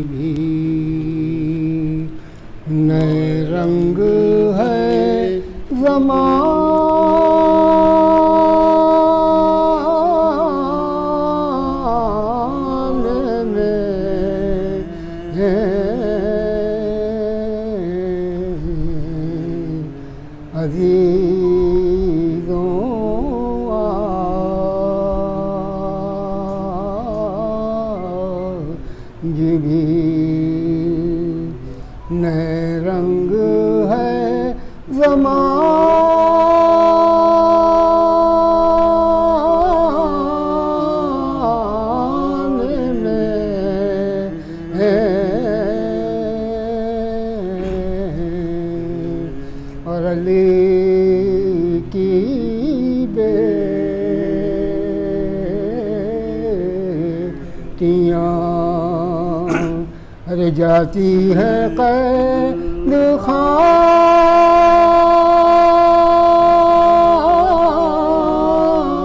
بھی نئے رنگ ہے زمانے میں عزیزوں آج بھی نئے رنگ ہے زمانے میں اور علی کی بیٹیاں جاتی ہے قید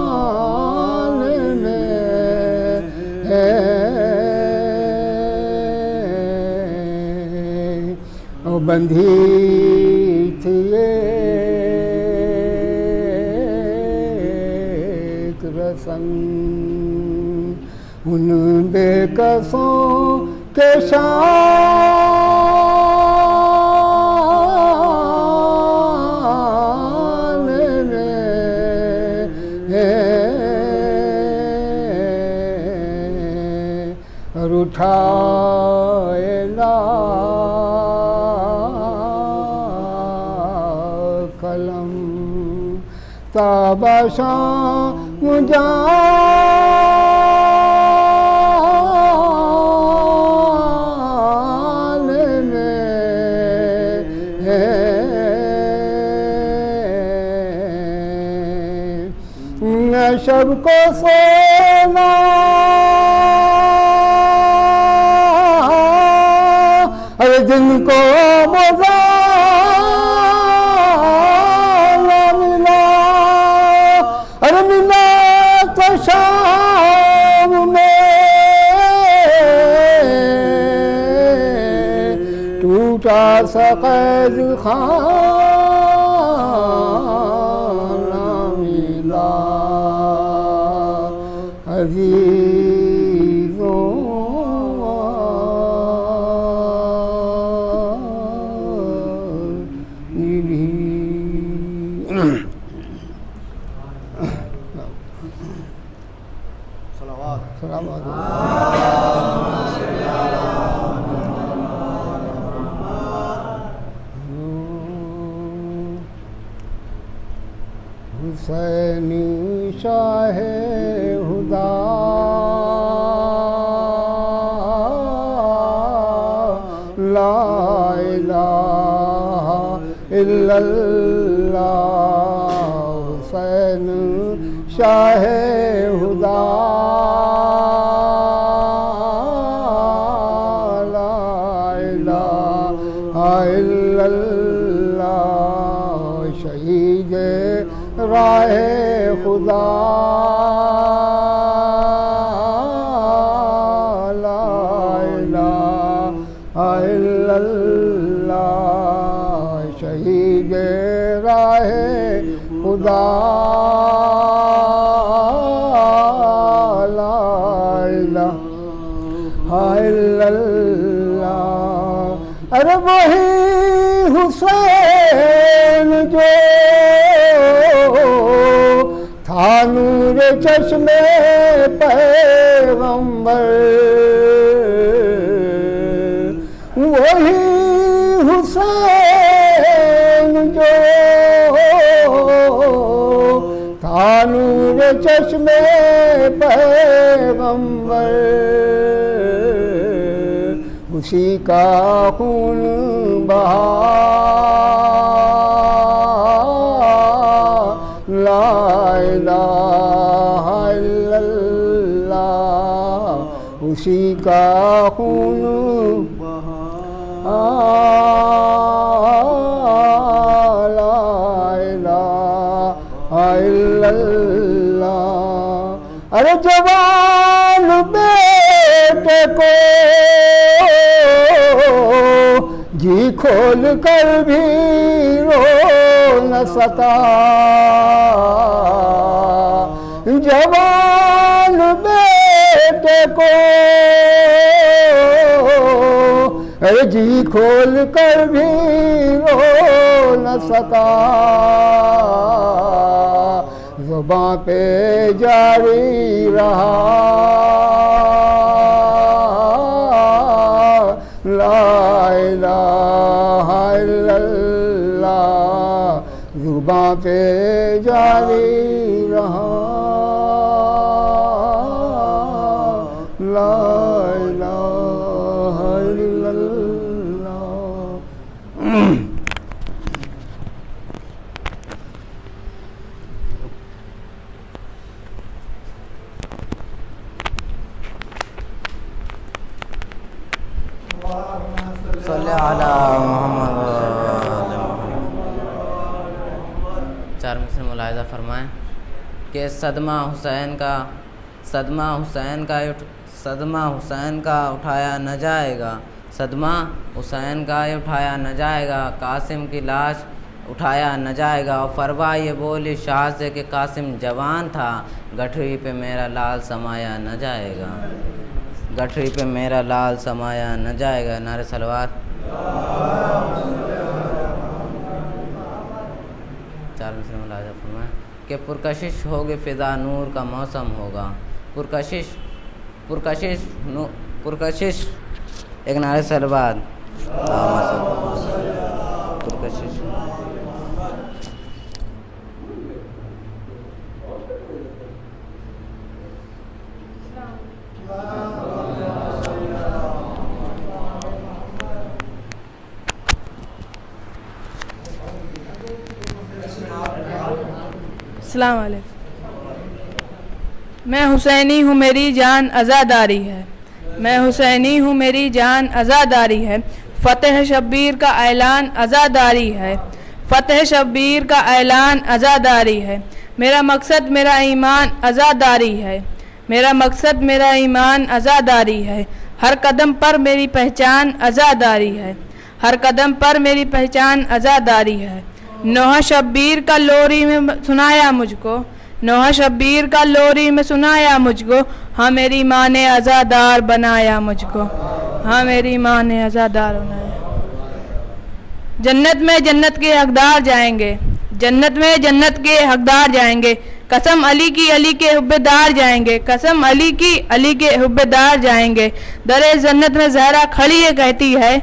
خانے میں اور بندھی تھی ایک رسم ان بے کسوں کے شان میں اور اٹھائے لا قلم تابشاں شب کو سونا ارے دن کو مزال ملا ارے ملا تو شام میں ٹوٹا سا قید خانہ ملا عزیزوں حسینی شاہ ہدا لا الہ الا اللہ حسین شاہ ہدا لا الہ الا اللہ شہید راہ خدا لا الہ الا اللہ شہید راہ خدا لا الہ الا اللہ ارے وہی حسین جو تھا نور چشم پیغمبر وہی حسین جو تھا نور چشم پیغمبر اسی کا خون بہا لا الہ الا اللہ اسی کا خون بہا لا الہ الا اللہ ارے جوان بیٹے کو جی کھول کر بھی رو نہ سکا جوان بیٹے کو، جی کھول کر بھی رو نہ سکا، زباں پہ جاری رہا لا الہ الا اللہ، زباں پہ جاری رہا لا الہ الا اللہ۔ صلی علی محمد۔ چار مصر ملاحظہ فرمائیں کہ صدمہ حسین کا اٹھایا نہ جائے گا، صدمہ حسین کا اٹھایا نہ جائے گا، قاسم کی لاش اٹھایا نہ جائے گا۔ اور فروا یہ بولی شاہ سے کہ قاسم جوان تھا، گٹھری پہ میرا لال سمایا نہ جائے گا، گٹھری پہ میرا لال سمایا نہ جائے گا۔ نعرہ صلوات۔ چار مصر ملاحظہ فرمائیں کہ پرکشش ہوگی فضا، نور کا موسم ہوگا، پرکشش ایک نعرہ صلوات، پرکشش۔ السلام علیکم۔ میں حسینی ہوں میری جان عزاداری ہے، میں حسینی ہوں میری جان عزاداری ہے، فتح شبیر کا اعلان عزاداری ہے، فتح شبیر کا اعلان عزاداری ہے، میرا مقصد میرا ایمان عزاداری ہے، میرا مقصد میرا ایمان عزاداری ہے، ہر قدم پر میری پہچان عزاداری ہے، ہر قدم پر میری پہچان عزاداری ہے۔ نوحہ شبیر کا لوری میں سنایا مجھ کو، نوحہ شبیر کا لوری میں سنایا مجھ کو، ہاں میری ماں نے عزادار بنایا مجھ کو، ہاں میری ماں نے عزادار بنایا۔ جنت میں جنت کے حقدار جائیں گے، جنت میں جنت کے حقدار جائیں گے، قسم علی کی علی کے حبدار جائیں گے، قسم علی کی علی کے حبدار جائیں گے۔ در جنت میں زہرا کھڑی یہ کہتی ہے،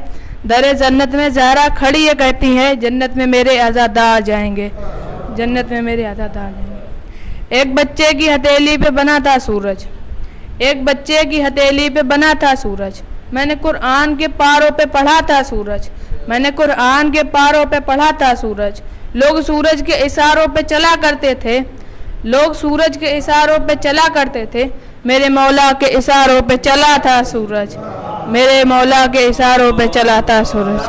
در جنت میں زہرا کھڑی یہ کہتی ہے، جنت میں میرے عزادار جائیں گے، جنت میں میرے عزادار جائیں گے۔ ایک بچے کی ہتھیلی پہ بنا تھا سورج، ایک بچے کی ہتھیلی پہ بنا تھا سورج، میں نے قرآن کے پاروں پہ پڑھا تھا سورج، میں نے قرآن کے پاروں پہ پڑھا تھا سورج۔ لوگ سورج کے اشاروں پہ چلا کرتے تھے، لوگ سورج کے اشاروں پہ چلا کرتے تھے، میرے مولا کے اشاروں پہ چلا تھا سورج، میرے مولا کے اشاروں پہ چلا تھا سورج۔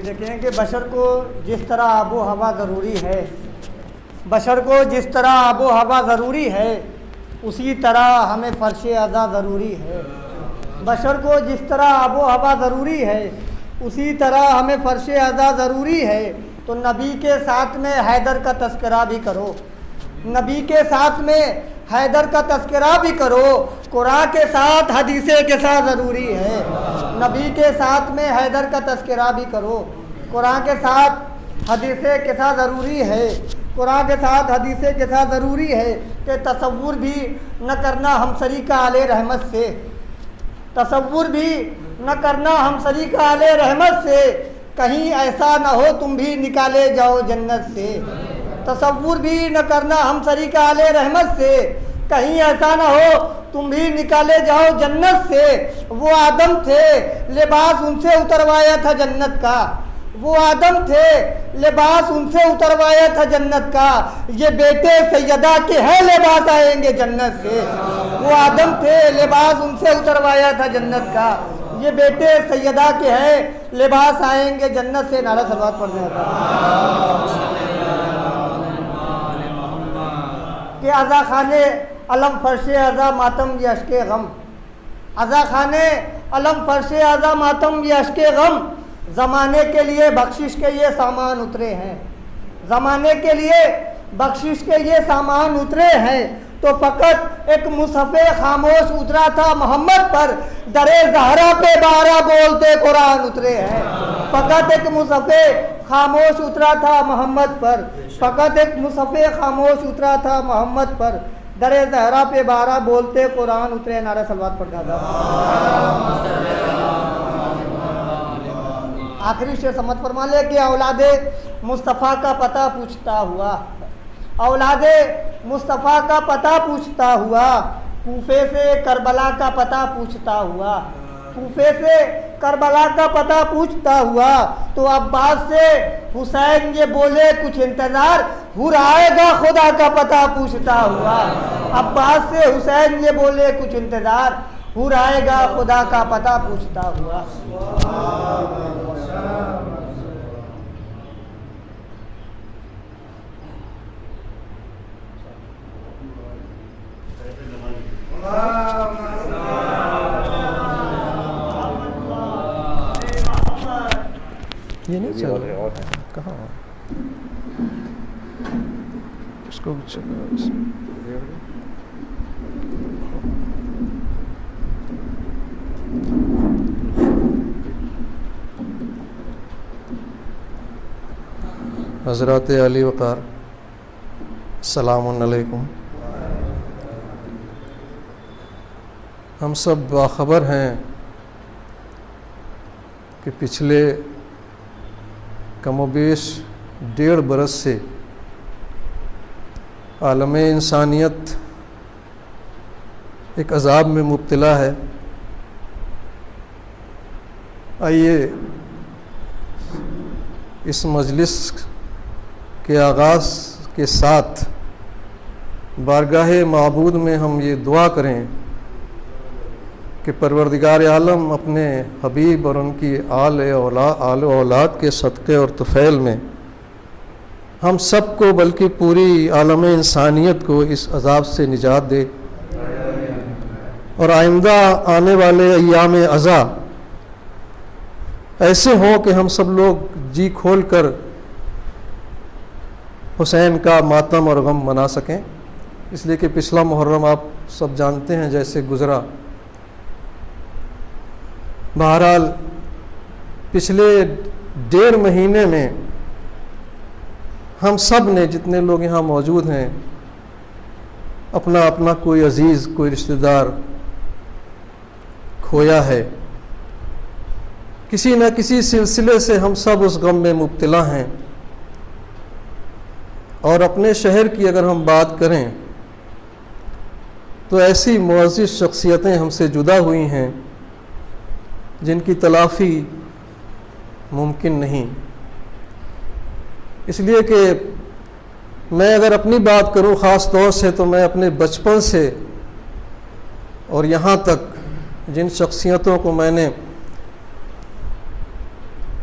دیکھیں کہ بشر کو جس طرح آب و ہوا ضروری ہے، بشر کو جس طرح آب و ہوا ضروری ہے اسی طرح ہمیں فرش عزا ضروری ہے، بشر کو جس طرح آب و ہوا ضروری ہے اسی طرح ہمیں فرش عزا ضروری ہے۔ تو نبی کے ساتھ میں حیدر کا تذکرہ بھی کرو، نبی کے ساتھ میں حیدر کا تذکرہ بھی کرو، قرآن کے ساتھ حدیث کے ساتھ ضروری ہے، نبی کے ساتھ میں حیدر کا تذکرہ بھی کرو، قرآن کے ساتھ حدیث کے ساتھ ضروری ہے، قرآن کے ساتھ حدیث کے ساتھ ضروری ہے کہ تصور بھی نہ کرنا ہمسری کا آل رحمت سے، تصور بھی نہ کرنا ہمسری کا آل رحمت سے، کہیں ایسا نہ ہو تم بھی نکالے جاؤ جنت سے، تصور بھی نہ کرنا ہمسری کا آل رحمت سے، کہیں ایسا نہ ہو تم بھی نکالے جاؤ جنت سے۔ وہ آدم تھے لباس ان سے اتروایا تھا جنت کا، وہ آدم تھے لباس ان سے اتروایا تھا جنت کا، یہ بیٹے سیدہ کے ہیں لباس آئیں گے جنت سے، وہ آدم تھے لباس ان سے اتروایا تھا جنت کا، یہ بیٹے سیدہ کے ہیں، لباس آئیں گے جنت سے، نعرہ صلوات پڑھنے ہوتا کہ عزا خانے علم فرش عزا ماتم یہ اشک غم، عزا خانے علم فرش عزا ماتم یہ اشک غم، زمانے کے لیے بخشش کے یہ سامان اترے ہیں، زمانے کے لیے بخشش کے یہ سامان اترے ہیں، تو فقط ایک مصحف خاموش اترا تھا محمد پر، در زہرا پہ 12 بولتے قرآن اترے ہیں، فقط ایک مصحف خاموش اترا تھا محمد پر، فقط ایک مصحف خاموش اترا تھا محمد پر، در زہرا پہ 12 بولتے قرآن اترے، نعرہ صلوات پڑھا تھا۔ آخری شعر سمجھ فرما لے کہ اولاد مصطفیٰ کا پتہ پوچھتا ہوا، اولاد مصطفیٰ کا پتہ پوچھتا ہوا، کوفے سے کربلا کا پتہ پوچھتا ہوا، کوفے سے کربلا کا پتہ پوچھتا ہوا، تو عباس سے حسین یہ بولے کچھ انتظار، حور آئے گا خدا کا پتہ پوچھتا ہوا، عباس سے حسین یہ بولے کچھ انتظار، حور آئے گا خدا کا پتہ پوچھتا ہوا۔ یہ نہیں چل رہا کہاں اس کو حضرات علی وقار السلام علیکم۔ ہم سب باخبر ہیں کہ پچھلے کم و بیش 1.5 برس سے عالم انسانیت ایک عذاب میں مبتلا ہے۔ آئیے اس مجلس کے آغاز کے ساتھ بارگاہ معبود میں ہم یہ دعا کریں کہ پروردگار عالم اپنے حبیب اور ان کی آل و اولاد کے صدقے اور طفیل میں ہم سب کو بلکہ پوری عالم انسانیت کو اس عذاب سے نجات دے، اور آئندہ آنے والے ایام عزا ایسے ہوں کہ ہم سب لوگ جی کھول کر حسین کا ماتم اور غم منا سکیں، اس لیے کہ پچھلا محرم آپ سب جانتے ہیں جیسے گزرا۔ بہرحال پچھلے 1.5 مہینے میں ہم سب نے جتنے لوگ یہاں موجود ہیں اپنا اپنا کوئی عزیز کوئی رشتہ دار کھویا ہے، کسی نہ کسی سلسلے سے ہم سب اس غم میں مبتلا ہیں۔ اور اپنے شہر کی اگر ہم بات کریں تو ایسی معزز شخصیتیں ہم سے جدا ہوئی ہیں جن کی تلافی ممکن نہیں، اس لیے کہ میں اگر اپنی بات کروں خاص طور سے تو میں اپنے بچپن سے اور یہاں تک جن شخصیتوں کو میں نے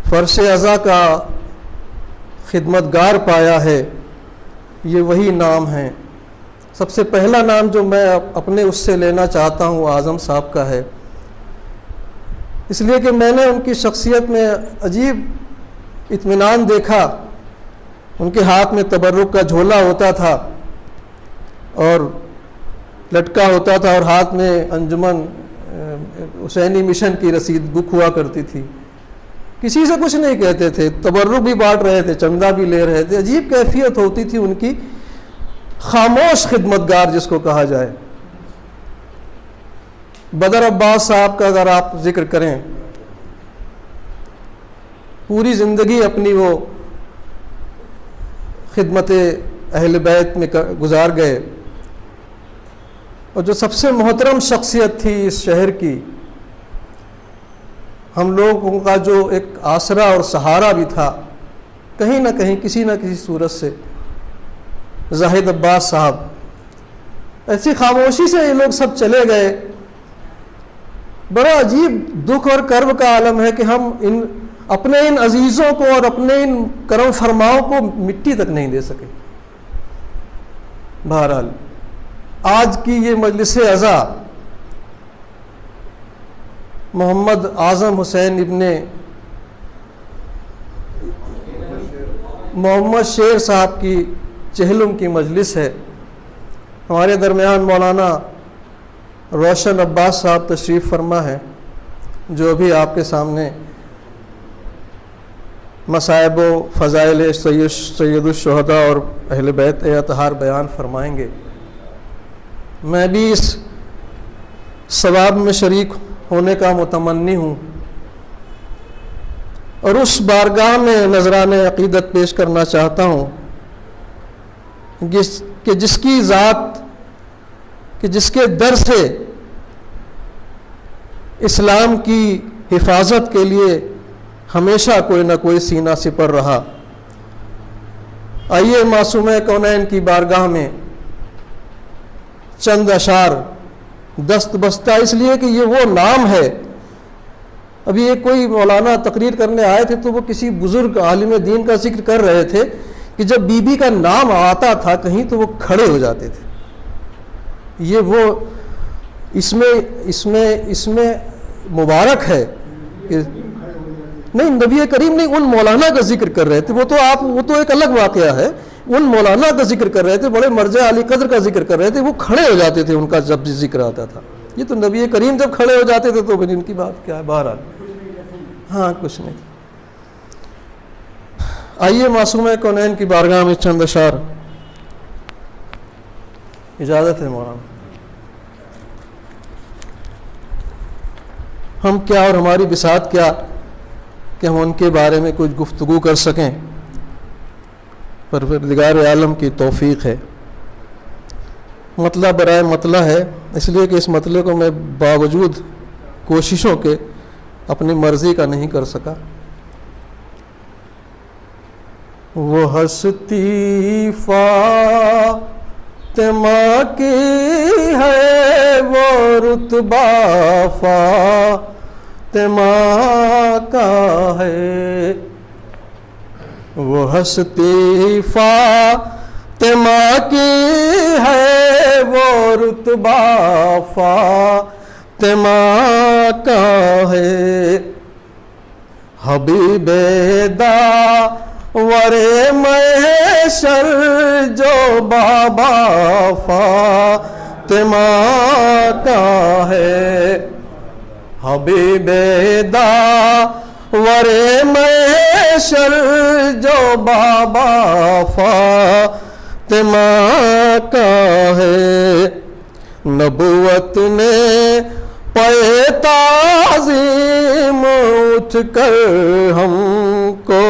فرش عزا کا خدمتگار پایا ہے یہ وہی نام ہیں۔ سب سے پہلا نام جو میں اپنے اس سے لینا چاہتا ہوں وہ اعظم صاحب کا ہے، اس لیے کہ میں نے ان کی شخصیت میں عجیب اطمینان دیکھا۔ ان کے ہاتھ میں تبرک کا جھولا ہوتا تھا اور لٹکا ہوتا تھا، اور ہاتھ میں انجمن حسینی مشن کی رسید بک ہوا کرتی تھی۔ کسی سے کچھ نہیں کہتے تھے، تبرک بھی بانٹ رہے تھے، چندہ بھی لے رہے تھے۔ عجیب کیفیت ہوتی تھی ان کی، خاموش خدمتگار جس کو کہا جائے۔ بدر عباس صاحب کا اگر آپ ذکر کریں، پوری زندگی اپنی وہ خدمت اہل بیت میں گزار گئے، اور جو سب سے محترم شخصیت تھی اس شہر کی، ہم لوگوں کا جو ایک آسرا اور سہارا بھی تھا کہیں نہ کہیں کسی نہ کسی صورت سے، زاہد عباس صاحب۔ ایسی خاموشی سے یہ لوگ سب چلے گئے بڑا عجیب دکھ اور کرب کا عالم ہے کہ ہم اپنے ان عزیزوں کو اور اپنے ان کرم فرماؤں کو مٹی تک نہیں دے سکے۔ بہرحال آج کی یہ مجلس عزا محمد اعظم حسین ابن محمد شیر صاحب کی چہلم کی مجلس ہے۔ ہمارے درمیان مولانا روشن عباس صاحب تشریف فرما ہے، جو بھی آپ کے سامنے مصائب و فضائل سید الشہداء اور اہل بیت اطہار بیان فرمائیں گے۔ میں بھی اس ثواب میں شریک ہونے کا متمنی ہوں اور اس بارگاہ میں نذران عقیدت پیش کرنا چاہتا ہوں کہ جس کی ذات کہ جس کے در سے اسلام کی حفاظت کے لیے ہمیشہ کوئی نہ کوئی سینہ سپر رہا۔ آئیے معصوم کونین کی بارگاہ میں چند اشعار دست بستہ، اس لیے کہ یہ وہ نام ہے۔ ابھی ایک کوئی مولانا تقریر کرنے آئے تھے تو وہ کسی بزرگ عالم دین کا ذکر کر رہے تھے کہ جب بی بی کا نام آتا تھا کہیں تو وہ کھڑے ہو جاتے تھے۔ یہ وہ اس میں مبارک ہے کہ نہیں، نبی کریم نہیں، ان مولانا کا ذکر کر رہے تھے۔ وہ تو ایک الگ واقعہ ہے، ان مولانا کا ذکر کر رہے تھے، بڑے مرجع علی قدر کا ذکر کر رہے تھے، وہ کھڑے ہو جاتے تھے ان کا جب ذکر آتا تھا۔ یہ تو نبی کریم جب کھڑے ہو جاتے تھے تو پھر ان کی بات کیا ہے۔ بہرحال ہاں کچھ نہیں۔ آئیے معصوم کونین کی بارگاہ میں چند اشعار، اجازت ہے مولانا؟ ہم کیا اور ہماری بساط کیا کہ ہم ان کے بارے میں کچھ گفتگو کر سکیں، پروردگار عالم کی توفیق ہے۔ مطلع برائے مطلع ہے، اس لیے کہ اس مطلع کو میں باوجود کوششوں کے اپنی مرضی کا نہیں کر سکا۔ وہ ہستی فاطمہ کی ہے، وہ رتبہ فاطمہ کا ہے، وہ ہستی فاطمہ کی ہے، وہ رتبہ فاطمہ کا ہے، حبیب داور محشر جو بابا فاطمہ کا ہے، حبیب داور محشر جو بابا فاطمہ کا ہے، نبوت نے پے تعظیم اٹھ کر ہم کو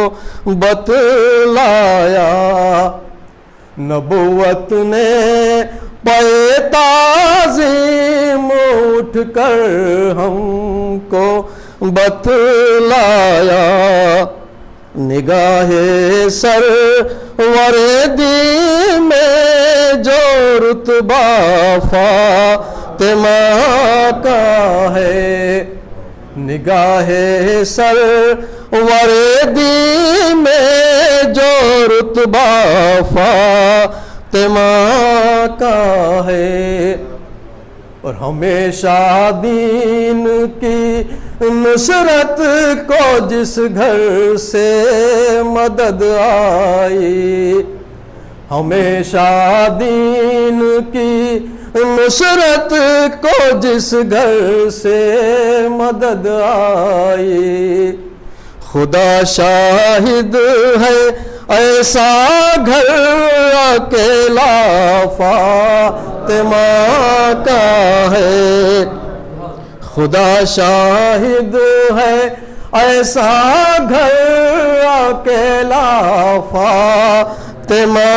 بتلایا، نبوت نے پے تعظیم اٹھ کر ہم کو بتلایا، نگاہ سرور دی میں جو رتبہ فاطمہ کا ہے، نگاہ سرور دی میں جو رتبہ فاطمہ کا ہے، اور ہمیشہ دین کی نصرت کو جس گھر سے مدد آئی، ہمیشہ دین کی نصرت کو جس گھر سے مدد آئی، خدا شاہد ہے ایسا گھر اکیلا فاطمہ کا ہے، خدا شاہد ہے ایسا گھر اکیلا فاطمہ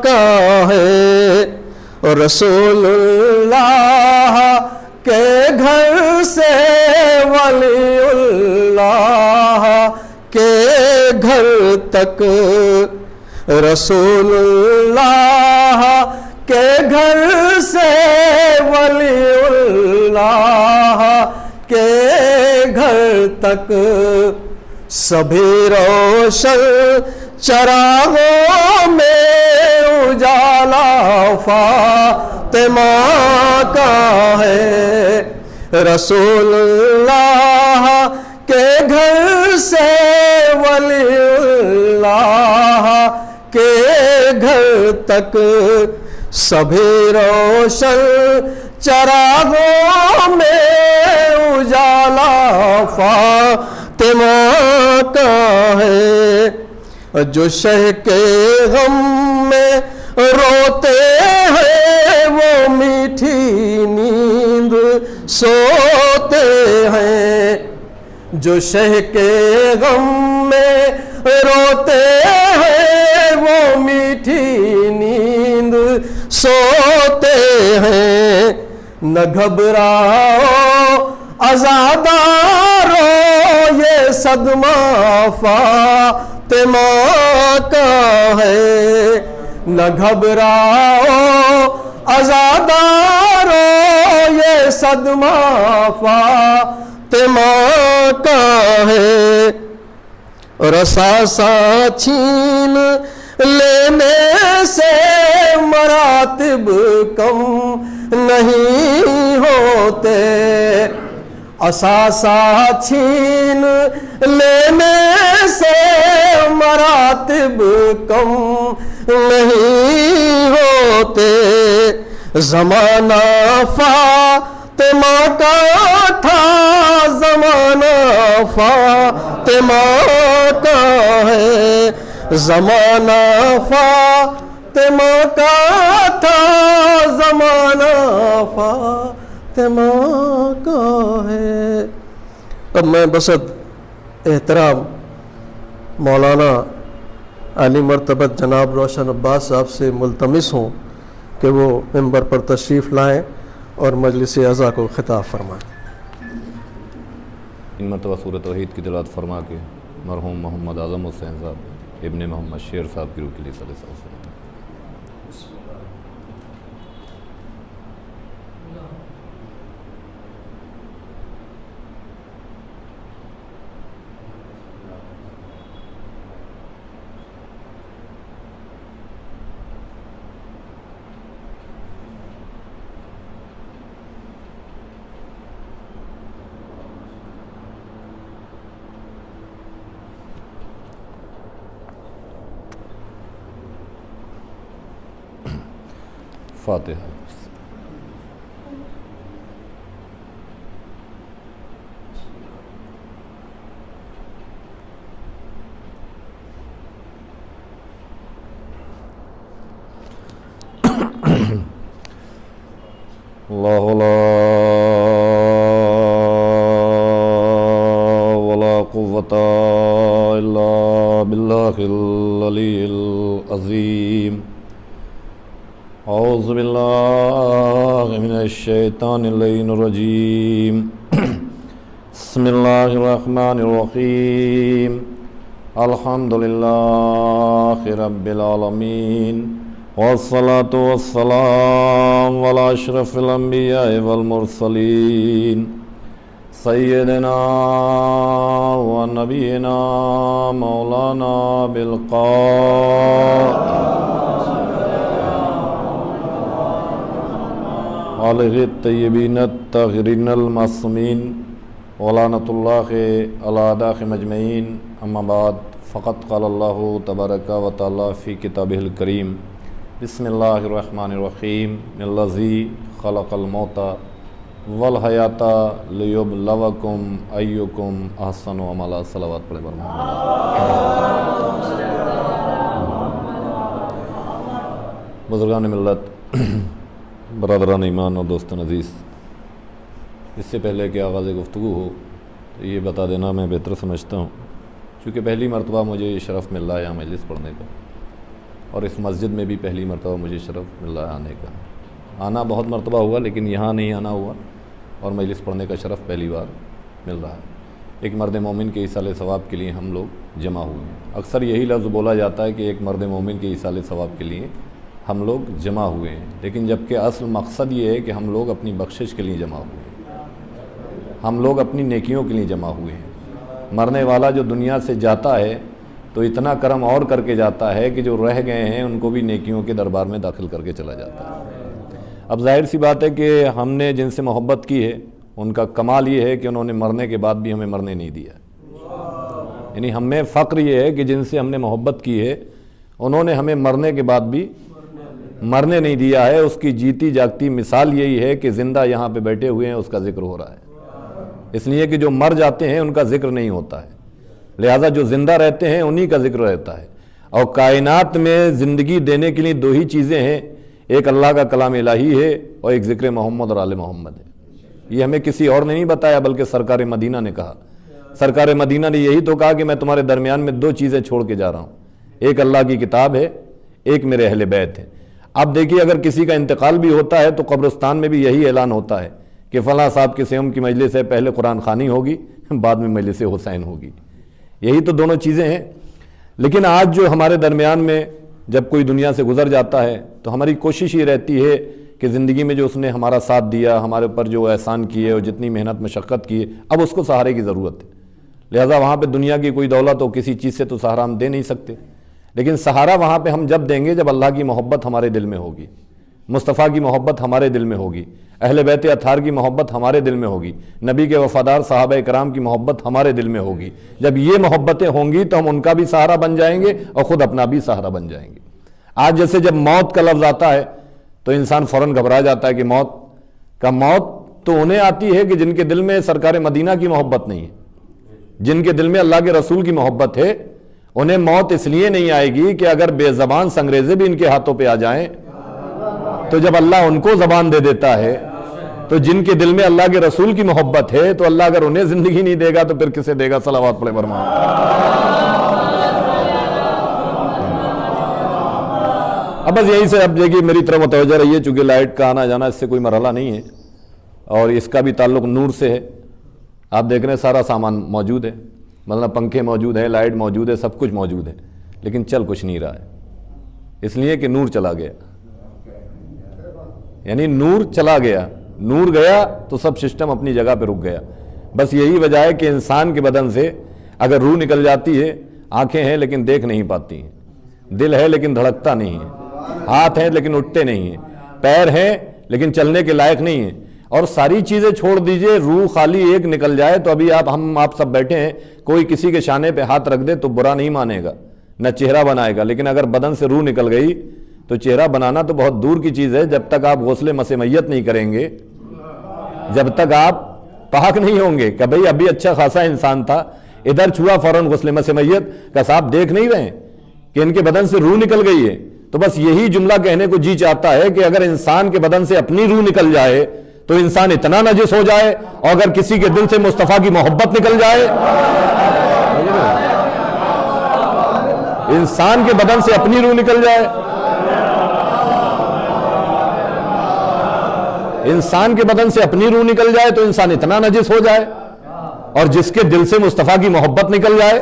کا ہے، رسول اللہ کے گھر سے ولی اللہ کے گھر تک، رسول اللہ کے گھر سے ولی اللہ کے گھر تک سبھی روشن چراغوں میں اجالا فاطمہ کا ہے، رسول اللہ کے گھر سے ولی اللہ کے گھر تک سبھی روشن چراغوں میں اجالا فاطمہ کا ہے، جو شہ کے غم میں روتے ہیں وہ میٹھی نیند سوتے ہیں، جو شہ کے غم میں روتے ہیں وہ میٹھی نیند سوتے ہیں، نہ گھبراؤ عزادارو یہ صدمہ فاطمہ کا ہے، نہ گھبراؤ عزادارو یہ صدمہ فاطمہ کا ہے، رساسا چھین لینے سے مراتب کم نہیں ہوتے، اساسا چھین لینے سے مراتب کم نہیں ہوتے، زمانہ فاطمہ کا تھا زمانہ فاطمہ کا ہے، زمانہ فاطمہ کا تھا زمانہ فاطمہ کا ہے۔ اب میں بسط احترام مولانا عالی مرتبت جناب روشن عباس صاحب سے ملتمس ہوں کہ وہ ممبر پر تشریف لائیں اور مجلس اعضاء کو خطاب فرمائیں۔ ان مرتبہ سورۃ توحید کی تلاوت فرما کے مرحوم محمد اعظم حسین صاحب ابن محمد شیر صاحب کی روح کے لیے صلی اللہ علیہ وسلم۔ فاتحہ۔ اللہ لا ولا قوة الا باللہ العلی العظیم۔ اعوذ باللہ من الشیطان اللعین الرجیم، بسم اللہ الرحمن الرحیم، الحمدللہ رب العالمین، والصلاة والسلام علی اشرف الانبیاء والمرسلین، سیدنا و نبینا مولانا آلہ الطیبین الطاہرین المعصومین ولعنۃ اللہ علی اعدائهم اجمعین، اما بعد، فقط قال اللہ تبارک و تعالی فی کتابہ الکریم، بسم اللہ الرحمن الرحیم، الذی خلق الموت والحیات لیبلوکم ایکم احسن عملا۔ صلوات پڑھے بر محمد۔ بزرگان ملت، برادران ایمان اور دوستان عزیز، اس سے پہلے کہ آغاز گفتگو ہو تو یہ بتا دینا میں بہتر سمجھتا ہوں، چونکہ پہلی مرتبہ مجھے یہ شرف مل رہا ہے یہاں مجلس پڑھنے کا، اور اس مسجد میں بھی پہلی مرتبہ مجھے شرف مل رہا ہے آنے کا۔ آنا بہت مرتبہ ہوا لیکن یہاں نہیں آنا ہوا، اور مجلس پڑھنے کا شرف پہلی بار مل رہا ہے۔ ایک مرد مومن کے ایصال ثواب کے لیے ہم لوگ جمع ہوئے ہیں۔ اکثر یہی لفظ بولا جاتا ہے کہ ایک مرد مومن کے ایصال ثواب کے لیے ہم لوگ جمع ہوئے ہیں، لیکن جبکہ اصل مقصد یہ ہے کہ ہم لوگ اپنی بخشش کے لیے جمع ہوئے ہیں۔ ہم لوگ اپنی نیکیوں کے لیے جمع ہوئے ہیں۔ مرنے والا جو دنیا سے جاتا ہے تو اتنا کرم اور کر کے جاتا ہے کہ جو رہ گئے ہیں ان کو بھی نیکیوں کے دربار میں داخل کر کے چلا جاتا ہے۔ اب ظاہر سی بات ہے کہ ہم نے جن سے محبت کی ہے ان کا کمال یہ ہے کہ انہوں نے مرنے کے بعد بھی ہمیں مرنے نہیں دیا، یعنی ہم میں فخر یہ ہے کہ جن سے ہم نے محبت کی ہے انہوں نے ہمیں مرنے کے بعد بھی مرنے نہیں دیا ہے۔ اس کی جیتی جاگتی مثال یہی ہے کہ زندہ یہاں پہ بیٹھے ہوئے ہیں، اس کا ذکر ہو رہا ہے، اس لیے کہ جو مر جاتے ہیں ان کا ذکر نہیں ہوتا ہے، لہٰذا جو زندہ رہتے ہیں انہی کا ذکر رہتا ہے۔ اور کائنات میں زندگی دینے کے لیے دو ہی چیزیں ہیں، ایک اللہ کا کلام الہی ہے اور ایک ذکر محمد اور آل محمد ہے۔ یہ ہمیں کسی اور نے نہیں بتایا بلکہ سرکار مدینہ نے کہا۔ سرکار مدینہ نے یہی تو کہا کہ میں تمہارے درمیان میں دو چیزیں چھوڑ کے جا رہا ہوں، ایک اللہ کی کتاب ہے، ایک میرے اہل بیت ہے۔ اب دیکھیے اگر کسی کا انتقال بھی ہوتا ہے تو قبرستان میں بھی یہی اعلان ہوتا ہے کہ فلاں صاحب کے سیوم کی مجلس ہے، پہلے قرآن خوانی ہوگی بعد میں مجلس حسین ہوگی، یہی تو دونوں چیزیں ہیں۔ لیکن آج جو ہمارے درمیان میں جب کوئی دنیا سے گزر جاتا ہے تو ہماری کوشش یہ رہتی ہے کہ زندگی میں جو اس نے ہمارا ساتھ دیا، ہمارے اوپر جو احسان کیے اور جتنی محنت مشقت کی ہے، اب اس کو سہارے کی ضرورت ہے۔ لہٰذا وہاں پہ دنیا کی کوئی دولت ہو، کسی چیز سے تو سہارا ہم دے نہیں سکتے، لیکن سہارا وہاں پہ ہم جب دیں گے جب اللہ کی محبت ہمارے دل میں ہوگی، مصطفیٰ کی محبت ہمارے دل میں ہوگی، اہل بیت اطہار کی محبت ہمارے دل میں ہوگی، نبی کے وفادار صحابہ کرام کی محبت ہمارے دل میں ہوگی۔ جب یہ محبتیں ہوں گی تو ہم ان کا بھی سہارا بن جائیں گے اور خود اپنا بھی سہارا بن جائیں گے۔ آج جیسے جب موت کا لفظ آتا ہے تو انسان فوراً گھبرا جاتا ہے کہ موت تو انہیں آتی ہے کہ جن کے دل میں سرکار مدینہ کی محبت نہیں ہے، جن کے دل میں اللہ کے رسول کی محبت ہے، انہیں موت اس لیے نہیں آئے گی کہ اگر بے زبان سنگریزے بھی ان کے ہاتھوں پہ آ جائیں تو جب اللہ ان کو زبان دے دیتا ہے تو جن کے دل میں اللہ کے رسول کی محبت ہے تو اللہ اگر انہیں زندگی نہیں دے گا تو پھر کسے دے گا؟ صلوات پڑھے فرمان۔ اب بس یہیں سے اب دیکھیے میری طرف متوجہ رہیے، چونکہ لائٹ کا آنا جانا اس سے کوئی مرحلہ نہیں ہے اور اس کا بھی تعلق نور سے ہے۔ آپ دیکھ رہے ہیں سارا سامان موجود ہے، مطلب پنکھے موجود ہیں، لائٹ موجود ہے، سب کچھ موجود ہے، لیکن چل کچھ نہیں رہا ہے، اس لیے کہ نور چلا گیا، یعنی نور چلا گیا، نور گیا تو سب سسٹم اپنی جگہ پہ رک گیا۔ بس یہی وجہ ہے کہ انسان کے بدن سے اگر روح نکل جاتی ہے، آنکھیں ہیں لیکن دیکھ نہیں پاتی ہیں، دل ہے لیکن دھڑکتا نہیں ہے، ہاتھ ہیں لیکن اٹھتے نہیں ہیں، پیر ہیں لیکن چلنے کے لائق نہیں ہیں، اور ساری چیزیں چھوڑ دیجئے، روح خالی ایک نکل جائے تو ابھی آپ سب بیٹھے ہیں، کوئی کسی کے شانے پہ ہاتھ رکھ دے تو برا نہیں مانے گا، نہ چہرہ بنائے گا، لیکن اگر بدن سے روح نکل گئی تو چہرہ بنانا تو بہت دور کی چیز ہے۔ جب تک آپ غسل مس میت نہیں کریں گے، جب تک آپ پاک نہیں ہوں گے کہ بھئی ابھی اچھا خاصا انسان تھا، ادھر چھوا فوراً غسل مس میت کا، صاحب دیکھ نہیں رہے کہ ان کے بدن سے روح نکل گئی ہے۔ تو بس یہی جملہ کہنے کو جی چاہتا ہے کہ اگر انسان کے بدن سے اپنی روح نکل جائے تو انسان اتنا نجس ہو جائے، اور اگر کسی کے دل سے مصطفیٰ کی محبت نکل جائے، انسان کے بدن سے اپنی روح نکل جائے، انسان کے بدن سے اپنی روح نکل جائے تو انسان اتنا نجس ہو جائے، اور جس کے دل سے مصطفیٰ کی محبت نکل جائے۔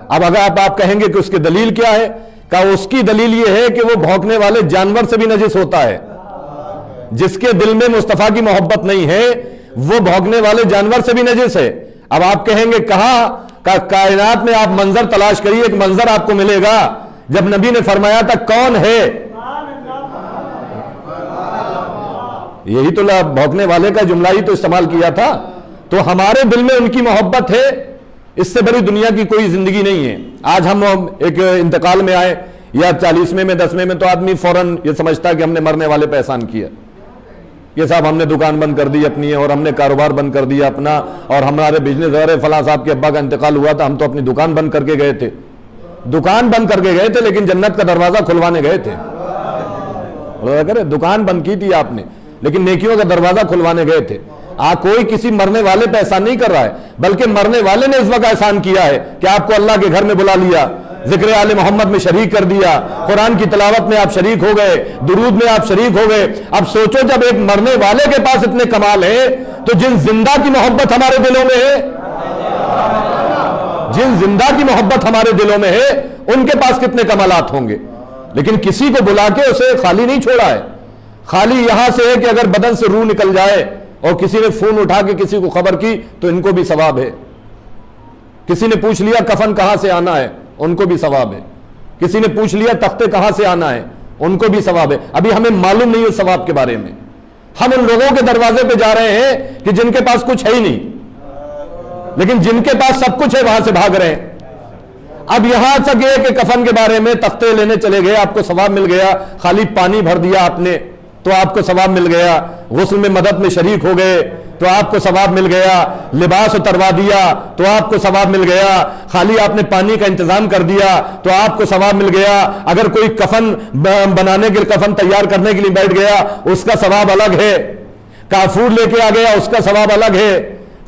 اب اگر آپ کہیں گے کہ اس کی دلیل کیا ہے، کہ اس کی دلیل یہ ہے کہ وہ بھونکنے والے جانور سے بھی نجس ہوتا ہے۔ جس کے دل میں مصطفیٰ کی محبت نہیں ہے وہ بھونکنے والے جانور سے بھی نجس ہے۔ اب آپ کہیں گے کہاں؟ کائنات میں آپ منظر تلاش کریے، ایک منظر آپ کو ملے گا جب نبی نے فرمایا تھا کون ہے، یہی تو بھونکنے والے کا جملہ ہی تو استعمال کیا تھا۔ تو ہمارے دل میں ان کی محبت ہے، اس سے بڑی دنیا کی کوئی زندگی نہیں ہے۔ آج ہم ایک انتقال میں آئے یا 40ویں میں 10ویں میں تو آدمی فوراً یہ سمجھتا ہے کہ ہم نے مرنے والے پہ احسان کیا، یہ صاحب ہم نے دکان بند کر دی اپنی اور ہم نے کاروبار بند کر دیا اپنا، اور ہمارے بزنس ارے فلاں صاحب کے ابا کا انتقال ہوا تھا، ہم تو اپنی دکان بند کر کے گئے تھے، دکان بند کر کے گئے تھے لیکن جنت کا دروازہ کھلوانے گئے تھے۔ دکان بند کی تھی آپ نے لیکن نیکیوں کا دروازہ کھلوانے گئے تھے۔ کوئی کسی مرنے والے پہ احسان نہیں کر رہا ہے، بلکہ مرنے والے نے اس وقت احسان کیا ہے کہ آپ کو اللہ کے گھر میں بلا لیا، ذکر آل محمد میں شریک کر دیا، قرآن کی تلاوت میں آپ شریک ہو گئے، درود میں آپ شریک ہو گئے۔ اب سوچو جب ایک مرنے والے کے پاس اتنے کمال ہیں تو جن زندہ کی محبت ہمارے دلوں میں ہے، جن زندہ کی محبت ہمارے دلوں میں ہے ان کے پاس کتنے کمالات ہوں گے۔ لیکن کسی کو بلا کے اسے خالی نہیں چھوڑا ہے، خالی یہاں سے ہے کہ اگر بدن سے روح نکل جائے اور کسی نے فون اٹھا کے کسی کو خبر کی تو ان کو بھی ثواب ہے. کسی نے پوچھ لیا کفن کہاں سے آنا ہے، ان کو بھی ثواب ہے. کسی نے پوچھ لیا تختے کہاں سے آنا ہے، ان کو بھی ثواب ہے. ابھی ہمیں معلوم نہیں ہے ثواب کے بارے میں. ہم ان لوگوں کے دروازے پہ جا رہے ہیں کہ جن کے پاس کچھ ہے ہی نہیں، لیکن جن کے پاس سب کچھ ہے وہاں سے بھاگ رہے ہیں. اب یہاں تک یہ کہ کفن کے بارے میں تختے لینے چلے گئے، آپ کو ثواب مل گیا. خالی پانی بھر دیا آپ نے تو آپ کو ثواب مل گیا. غسل میں مدد میں شریک ہو گئے تو آپ کو ثواب مل گیا. لباس اتروا دیا تو آپ کو ثواب مل گیا. خالی آپ نے پانی کا انتظام کر دیا تو آپ کو ثواب مل گیا. اگر کوئی کفن بنانے کے کفن تیار کرنے کے لیے بیٹھ گیا اس کا ثواب الگ ہے. کافور لے کے آ گیا اس کا ثواب الگ ہے.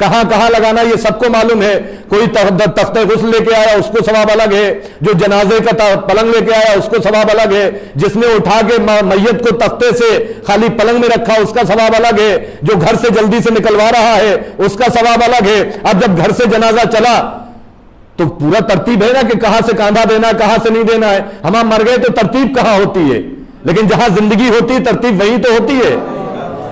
کہاں کہاں لگانا یہ سب کو معلوم ہے. کوئی تخت غسل لے کے آیا اس کو ثواب الگ ہے. جو جنازے کا پلنگ لے کے آیا اس کو ثواب الگ ہے. جس نے اٹھا کے میت کو تختے سے خالی پلنگ میں رکھا اس کا ثواب الگ ہے. جو گھر سے جلدی سے نکلوا رہا ہے اس کا ثواب الگ ہے. اب جب گھر سے جنازہ چلا تو پورا ترتیب ہے نا کہ کہاں سے کاندھا دینا ہے کہاں سے نہیں دینا ہے. ہم مر گئے تو ترتیب کہاں ہوتی ہے؟ لیکن جہاں زندگی ہوتی ہے ترتیب وہی تو ہوتی ہے.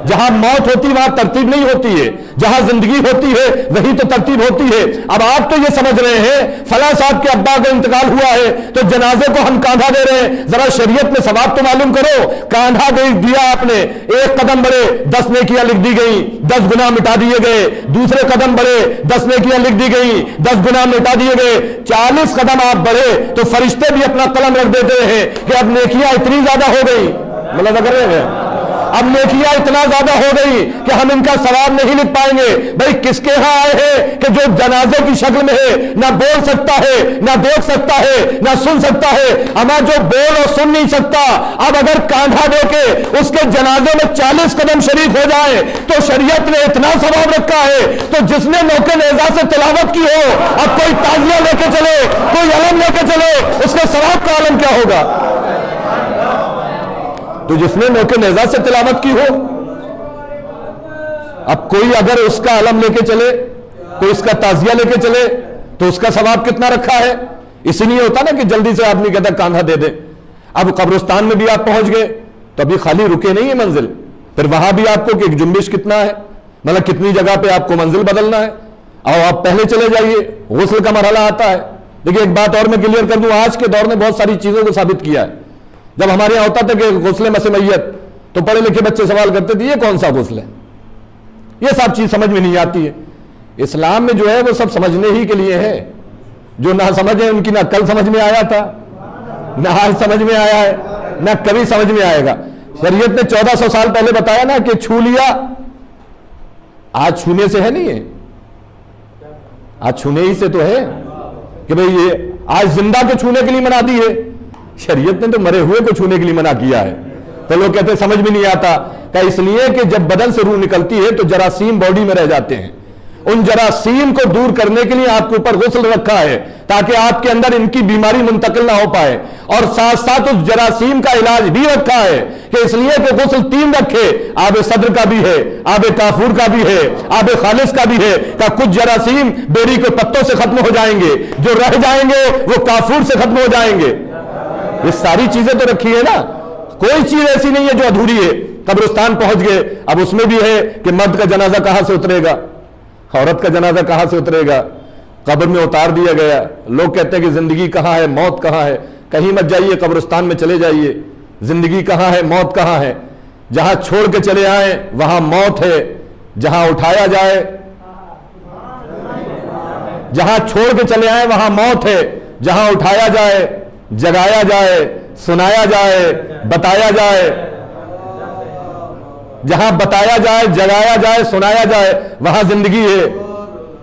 جہاں موت ہوتی وہاں ترتیب نہیں ہوتی ہے. جہاں زندگی ہوتی ہے وہی تو ترتیب ہوتی ہے. اب آپ تو یہ سمجھ رہے ہیں فلاں صاحب کے ابا کا انتقال ہوا ہے تو جنازے کو ہم کاندھا دے رہے ہیں. ذرا شریعت میں ثواب تو معلوم کرو. کاندھا دیا آپ نے، ایک قدم بڑھے 10 نیکیاں لکھ دی گئیں، 10 گناہ مٹا دیے گئے. دوسرے قدم بڑھے 10 نیکیاں لکھ دی گئیں، 10 گناہ مٹا دیے گئے. 40 قدم آپ بڑھے تو فرشتے بھی اپنا قلم رکھ دیتے ہیں کہ اب نیکیاں اتنی زیادہ ہو گئی. مطلب کر رہے ہیں اب نیکیاں اتنا زیادہ ہو گئی کہ ہم ان کا ثواب نہیں لکھ پائیں گے. بھائی کس کے ہاں آئے ہیں کہ جو جنازے کی شکل میں ہے، نہ بول سکتا ہے، نہ دیکھ سکتا ہے، نہ سن سکتا ہے. اما جو بول اور سن نہیں سکتا اب اگر کاندھا دے کے اس کے جنازے میں 40 قدم شریک ہو جائے تو شریعت نے اتنا ثواب رکھا ہے. تو جس نے موقع نیزہ سے تلاوت کی ہو، اب کوئی تعزیہ لے کے چلے، کوئی علم لے کے چلے، اس کے ثواب کا عالم کیا ہوگا؟ تو جس نے موقع نیزہ سے تلاوت کی ہو، اب کوئی اگر اس کا علم لے کے چلے، کوئی اس کا تعزیہ لے کے چلے تو اس کا ثواب کتنا رکھا ہے. اس لیے ہوتا نا کہ جلدی سے آدمی کہتا کاندھا دے دے. اب قبرستان میں بھی آپ پہنچ گئے تو ابھی خالی رکے نہیں ہے منزل. پھر وہاں بھی آپ کو کہ ایک جنبش کتنا ہے، مطلب کتنی جگہ پہ آپ کو منزل بدلنا ہے. اور آپ پہلے چلے جائیے، غسل کا مرحلہ آتا ہے. دیکھیے ایک بات اور میں کلیئر کر دوں، آج کے دور نے بہت ساری چیزوں کو ثابت کیا ہے. جب ہمارے یہاں ہوتا تھا کہ غسل مس میت تو پڑھے لکھے بچے سوال کرتے تھے یہ کون سا غسل ہے، یہ سب چیز سمجھ میں نہیں آتی ہے. اسلام میں جو ہے وہ سب سمجھنے ہی کے لیے ہے. جو نہ سمجھے ان کی نہ کل سمجھ میں آیا تھا، نہ آج سمجھ میں آیا ہے، نہ کبھی سمجھ میں آئے گا. شریعت نے 1400 سال پہلے بتایا نا کہ چھو لیا. آج چھونے سے ہے نہیں ہے، آج چھونے ہی سے تو ہے کہ بھئی یہ آج زندہ کو چھونے کے لیے منع دی ہے. شریعت نے تو مرے ہوئے کو چھونے کے لیے منع کیا ہے. تو لوگ کہتے ہیں سمجھ میں نہیں آتا. کہ اس لیے کہ جب بدن سے روح نکلتی ہے تو جراثیم باڈی میں رہ جاتے ہیں. ان جراثیم کو دور کرنے کے لیے آپ کے اوپر غسل رکھا ہے تاکہ آپ کے اندر ان کی بیماری منتقل نہ ہو پائے. اور ساتھ ساتھ اس جراثیم کا علاج بھی رکھا ہے کہ اس لیے کہ غسل 3 رکھے، آب صدر کا بھی ہے، آب کافور کا بھی ہے، آب خالص کا بھی ہے. کہ کچھ جراثیم بیری کے پتوں سے ختم ہو جائیں گے، جو رہ جائیں گے وہ کافور سے ختم ہو جائیں گے. یہ ساری چیزیں تو رکھی ہے نا، کوئی چیز ایسی نہیں ہے جو ادھوری ہے. قبرستان پہنچ گئے، اب اس میں بھی ہے کہ مرد کا جنازہ کہاں سے اترے گا، عورت کا جنازہ کہاں سے اترے گا. قبر میں اتار دیا گیا. لوگ کہتے ہیں کہ زندگی کہاں ہے، موت کہاں ہے. کہیں مت جائیے، قبرستان میں چلے جائیے. زندگی کہاں ہے، موت کہاں ہے. جہاں چھوڑ کے چلے آئیں وہاں موت ہے. جہاں اٹھایا جائے، جہاں چھوڑ کے چلے آئیں وہاں موت ہے. جہاں اٹھایا جائے، جگایا جائے، سنایا جائے، بتایا جائے، جہاں بتایا جائے، جگایا جائے، سنایا جائے وہاں زندگی ہے.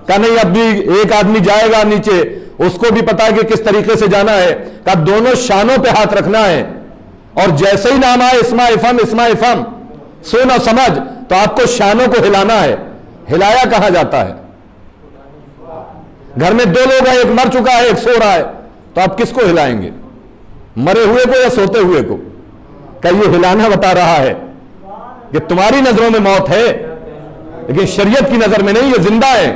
کہ نہیں اب بھی ایک آدمی جائے گا نیچے، اس کو بھی پتا ہے کہ کس طریقے سے جانا ہے. کہ دونوں شانوں پہ ہاتھ رکھنا ہے اور جیسے ہی نام آئے اسما افم اسما افم سن اور سمجھ تو آپ کو شانوں کو ہلانا ہے. ہلایا کہاں جاتا ہے؟ گھر میں 2 لوگ ہیں، ایک مر چکا ہے ایک سو رہا ہے، تو آپ کس کو ہلائیں گے؟ مرے ہوئے کو یا سوتے ہوئے کو؟ کہ یہ ہلانا بتا رہا ہے کہ تمہاری نظروں میں موت ہے لیکن شریعت کی نظر میں نہیں، یہ زندہ ہے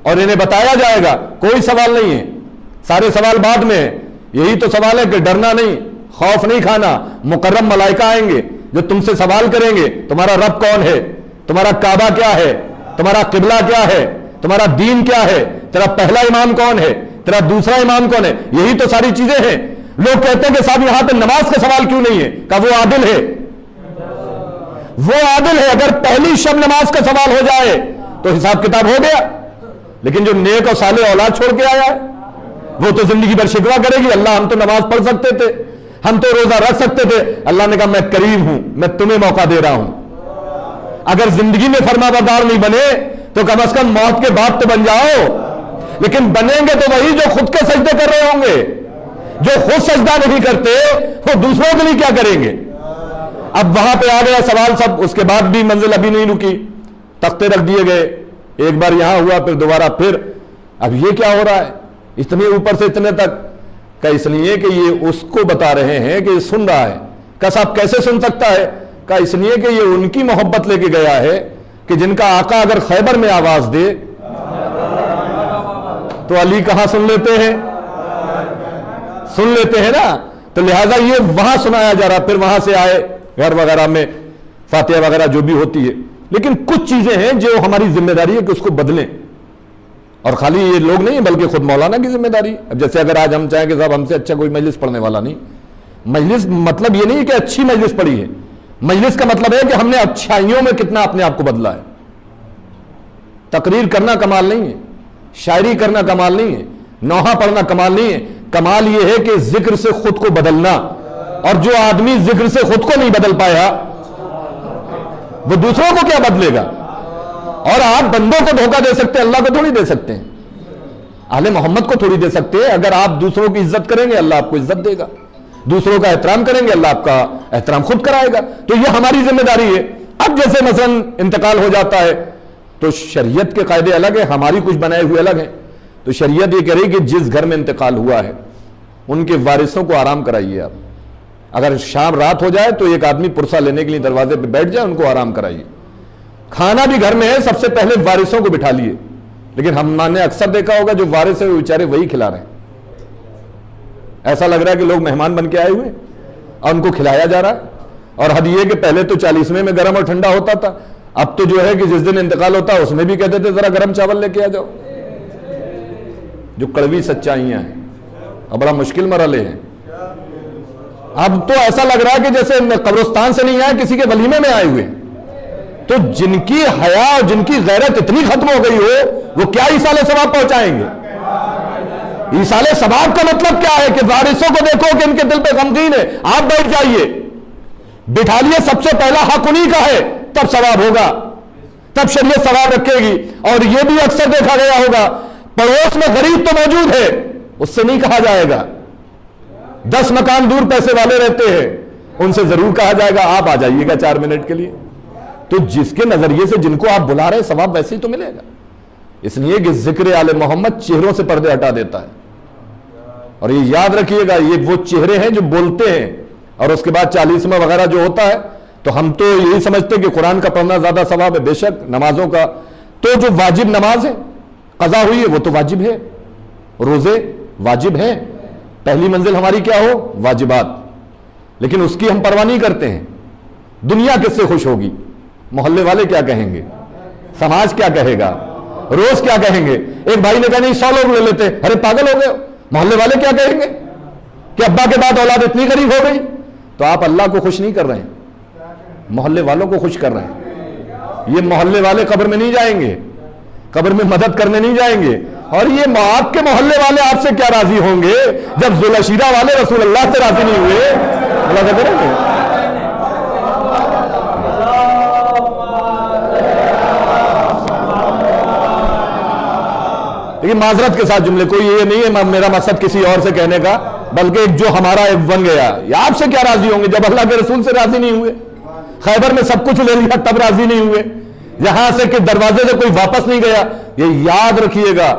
اور انہیں بتایا جائے گا. کوئی سوال نہیں ہے، سارے سوال بعد میں ہے. یہی تو سوال ہے کہ ڈرنا نہیں، خوف نہیں کھانا. مکرم ملائکہ آئیں گے جو تم سے سوال کریں گے تمہارا رب کون ہے، تمہارا کعبہ کیا ہے, تمہارا قبلہ کیا ہے, تمہارا دین کیا ہے, تیرا پہلا امام کون ہے, تیرا دوسرا امام کون ہے, یہی تو ساری چیزیں ہیں. لوگ کہتے ہیں کہ صاحب یہاں پہ نماز کا سوال کیوں نہیں ہے, کہ وہ عادل ہے, وہ عادل ہے. اگر پہلی شب نماز کا سوال ہو جائے تو حساب کتاب ہو گیا. لیکن جو نیک اور صالح اولاد چھوڑ کے آیا ہے وہ تو زندگی بھر شکوہ کرے گی, اللہ ہم تو نماز پڑھ سکتے تھے, ہم تو روزہ رکھ سکتے تھے. اللہ نے کہا میں کریم ہوں, میں تمہیں موقع دے رہا ہوں. اگر زندگی میں فرما بردار نہیں بنے تو کم از کم موت کے بعد تو بن جاؤ. لیکن بنیں گے تو وہی جو خود کے سجدے کر رہے ہوں گے. جو خود سجدہ نہیں کرتے وہ دوسروں کے لیے کیا کریں گے. اب وہاں پہ آ گیا سوال سب, اس کے بعد بھی منزل ابھی نہیں رکی, تختے رکھ دیے گئے, ایک بار یہاں ہوا پھر دوبارہ پھر. اب یہ کیا ہو رہا ہے اتنے اوپر سے اتنے تک, کہ اس لیے کہ یہ اس کو بتا رہے ہیں کہ یہ سن رہا ہے. کہ صاحب کیسے سن سکتا ہے, کہ اس لیے کہ یہ ان کی محبت لے کے گیا ہے کہ جن کا آقا اگر خیبر میں آواز دے تو علی کہاں سن لیتے ہیں, سن لیتے ہیں نا. تو لہذا یہ وہاں سنایا جا رہا, پھر وہاں سے آئے گھر وغیرہ میں فاتحہ وغیرہ جو بھی ہوتی ہے. لیکن کچھ چیزیں ہیں جو ہماری ذمہ داری ہے کہ اس کو بدلیں, اور خالی یہ لوگ نہیں بلکہ خود مولانا کی ذمہ داری. اب جیسے اگر آج ہم چاہیں کہ صاحب ہم سے اچھا کوئی مجلس پڑھنے والا نہیں, مجلس مطلب یہ نہیں کہ اچھی مجلس پڑھی ہے, مجلس کا مطلب ہے کہ ہم نے اچھائیوں میں کتنا اپنے آپ کو بدلا ہے. تقریر کرنا کمال نہیں ہے, شاعری کرنا کمال نہیں ہے, نوحہ پڑھنا کمال نہیں ہے. کمال یہ ہے کہ ذکر سے خود کو بدلنا, اور جو آدمی ذکر سے خود کو نہیں بدل پایا وہ دوسروں کو کیا بدلے گا. اور آپ بندوں کو دھوکہ دے سکتے ہیں, اللہ کو تھوڑی دے سکتے ہیں, اہل محمد کو تھوڑی دے سکتے ہیں. اگر آپ دوسروں کی عزت کریں گے اللہ آپ کو عزت دے گا, دوسروں کا احترام کریں گے اللہ آپ کا احترام خود کرائے گا. تو یہ ہماری ذمہ داری ہے. اب جیسے مثلا انتقال ہو جاتا ہے تو شریعت کے قاعدے الگ ہیں, ہماری کچھ بنائے ہوئے الگ ہیں. تو شریعت یہ کہہ رہی کہ جس گھر میں انتقال ہوا ہے ان کے وارثوں کو آرام کرائیے. آپ اگر شام رات ہو جائے تو ایک آدمی پرسہ لینے کے لیے دروازے پہ بیٹھ جائے, ان کو آرام کرائیے. کھانا بھی گھر میں ہے, سب سے پہلے وارثوں کو بٹھا لیے. لیکن ہم نے اکثر دیکھا ہوگا جو وارث ہے وہ بیچارے وہی کھلا رہے ہیں. ایسا لگ رہا ہے کہ لوگ مہمان بن کے آئے ہوئے اور ان کو کھلایا جا رہا ہے. اور حد یہ کہ پہلے تو 40ویں میں گرم اور ٹھنڈا ہوتا تھا, اب تو جو ہے کہ جس دن انتقال ہوتا ہے اس میں بھی کہتے تھے ذرا گرم چاول لے کے آ جاؤ. جو کڑوی سچائیاں ہیں اور بڑا مشکل مرحلے ہیں. اب تو ایسا لگ رہا ہے کہ جیسے قبرستان سے نہیں آئے, کسی کے ولیمے میں آئے ہوئے. تو جن کی حیا اور جن کی غیرت اتنی ختم ہو گئی ہو وہ کیا ایصال ثواب پہنچائیں گے. ایصال ثواب کا مطلب کیا ہے کہ وارثوں کو دیکھو کہ ان کے دل پہ غمگین ہے, آپ بیٹھ جائیے, بٹھا لیے. سب سے پہلا حق انہی کا ہے, تب ثواب ہوگا, تب شریعت ثواب رکھے گی. اور یہ بھی اکثر دیکھا گیا ہوگا پڑوس میں غریب تو موجود ہے, اس سے نہیں کہا جائے گا. 10 مکان دور پیسے والے رہتے ہیں, ان سے ضرور کہا جائے گا آپ آ جائیے گا 4 منٹ کے لیے. تو جس کے نظریے سے جن کو آپ بلا رہے ثواب ویسے ہی تو ملے گا. اس لیے کہ ذکر آل محمد چہروں سے پردے ہٹا دیتا ہے. اور یہ یاد رکھیے گا, یہ وہ چہرے ہیں جو بولتے ہیں. اور اس کے بعد 40واں وغیرہ جو ہوتا ہے تو ہم تو یہی سمجھتے ہیں کہ قرآن کا پڑھنا زیادہ ثواب ہے. بے شک نمازوں کا تو جو واجب نماز ہے قضا ہوئی ہے وہ تو واجب ہے, روزے واجب ہیں. پہلی منزل ہماری کیا ہو, واجبات. لیکن اس کی ہم پرواہ نہیں کرتے ہیں. دنیا کس سے خوش ہوگی, محلے والے کیا کہیں گے, سماج کیا کہے گا, روز کیا کہیں گے. ایک بھائی نے کہا نہیں 100 لوگ لے لیتے, ارے پاگل ہو گئے, محلے والے کیا کہیں گے کہ ابا کے بعد اولاد اتنی غریب ہو گئی. تو آپ اللہ کو خوش نہیں کر رہے ہیں, محلے والوں کو خوش کر رہے ہیں. یہ محلے والے قبر میں نہیں جائیں گے, قبر میں مدد کرنے نہیں جائیں گے. اور یہ آپ کے محلے والے آپ سے کیا راضی ہوں گے جب ذوالعشیرہ والے رسول اللہ سے راضی نہیں ہوئے. اللہ کا کریں گے. لیکن معذرت کے ساتھ جملے, کوئی یہ نہیں ہے میرا مقصد کسی اور سے کہنے کا, بلکہ جو ہمارا ایک بن گیا. آپ سے کیا راضی ہوں گے جب اللہ کے رسول سے راضی نہیں ہوئے. خیبر میں سب کچھ لے لیا تب راضی نہیں ہوئے, یہاں سے کہ دروازے سے کوئی واپس نہیں گیا. یہ یاد رکھیے گا,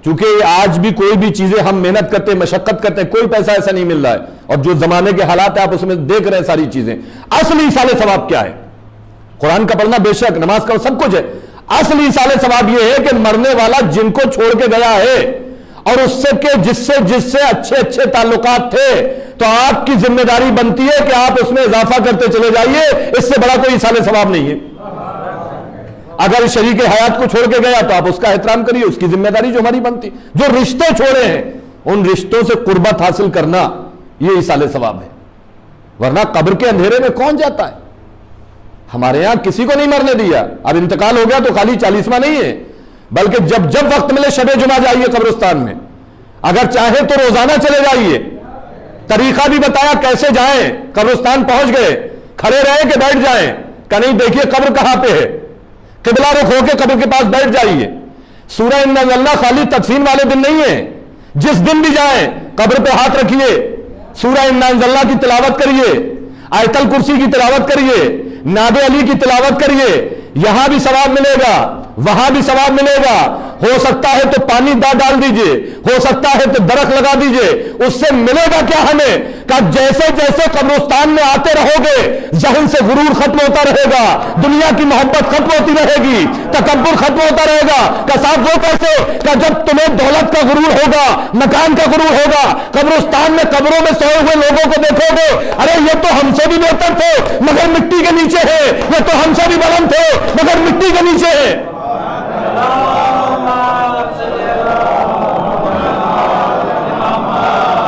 چونکہ آج بھی کوئی بھی چیزیں ہم محنت کرتے ہیں, مشقت کرتے ہیں, کوئی پیسہ ایسا نہیں مل رہا ہے. اور جو زمانے کے حالات ہیں آپ اس میں دیکھ رہے ہیں ساری چیزیں. اصلی ایصال ثواب کیا ہے, قرآن کا پڑھنا بے شک, نماز کا سب کچھ ہے. اصلی ایصال ثواب یہ ہے کہ مرنے والا جن کو چھوڑ کے گیا ہے اور اس سے کہ جس سے اچھے تعلقات تھے, تو آپ کی ذمہ داری بنتی ہے کہ آپ اس میں اضافہ کرتے چلے جائیے. اس سے بڑا کوئی ایصال ثواب نہیں ہے. اگر شریک حیات کو چھوڑ کے گیا تو آپ اس کا احترام کریے، اس کی ذمہ داری جو ہماری بنتی. جو رشتے چھوڑے ہیں ان رشتوں سے قربت حاصل کرنا یہ ایصال ثواب ہے. ورنہ قبر کے اندھیرے میں کون جاتا ہے؟ ہمارے یہاں کسی کو نہیں مرنے دیا. اب انتقال ہو گیا تو خالی 40واں نہیں ہے، بلکہ جب جب وقت ملے شب جمعہ جائیے قبرستان میں. اگر چاہے تو روزانہ چلے جائیے. طریقہ بھی بتایا کیسے جائیں. قبرستان پہنچ گئے، کھڑے رہے کہ بیٹھ جائیں؟ کہ نہیں، دیکھیے قبر کہاں پہ ہے، قبلہ رخ ہو کے قبر کے پاس بیٹھ جائیے. سورہ انا انزلنا خالی تدفین والے دن نہیں ہے، جس دن بھی جائیں قبر پہ ہاتھ رکھیے، سورہ انا انزلنا کی تلاوت کریے، آیت الکرسی کی تلاوت کریے، نعت علی کی تلاوت کریے. یہاں بھی ثواب ملے گا، وہاں بھی ثواب ملے گا. ہو سکتا ہے تو پانی ڈال دیجئے، ہو سکتا ہے تو درخت لگا دیجئے. اس سے ملے گا کیا ہمیں؟ کہ جیسے جیسے قبرستان میں آتے رہو گے ذہن سے غرور ختم ہوتا رہے گا، دنیا کی محبت ختم ہوتی رہے گی، تکبر ختم ہوتا رہے گا. کہ صاحب وہ کیسے؟ کہ جب تمہیں دولت کا غرور ہوگا، مکان کا غرور ہوگا، قبرستان میں قبروں میں سوئے ہوئے لوگوں کو دیکھو گے، ارے یہ تو ہم سے بھی بہتر تھے مگر مٹی کے نیچے ہے، یہ تو ہم سے بھی بلند تھے مگر مٹی کے نیچے ہے.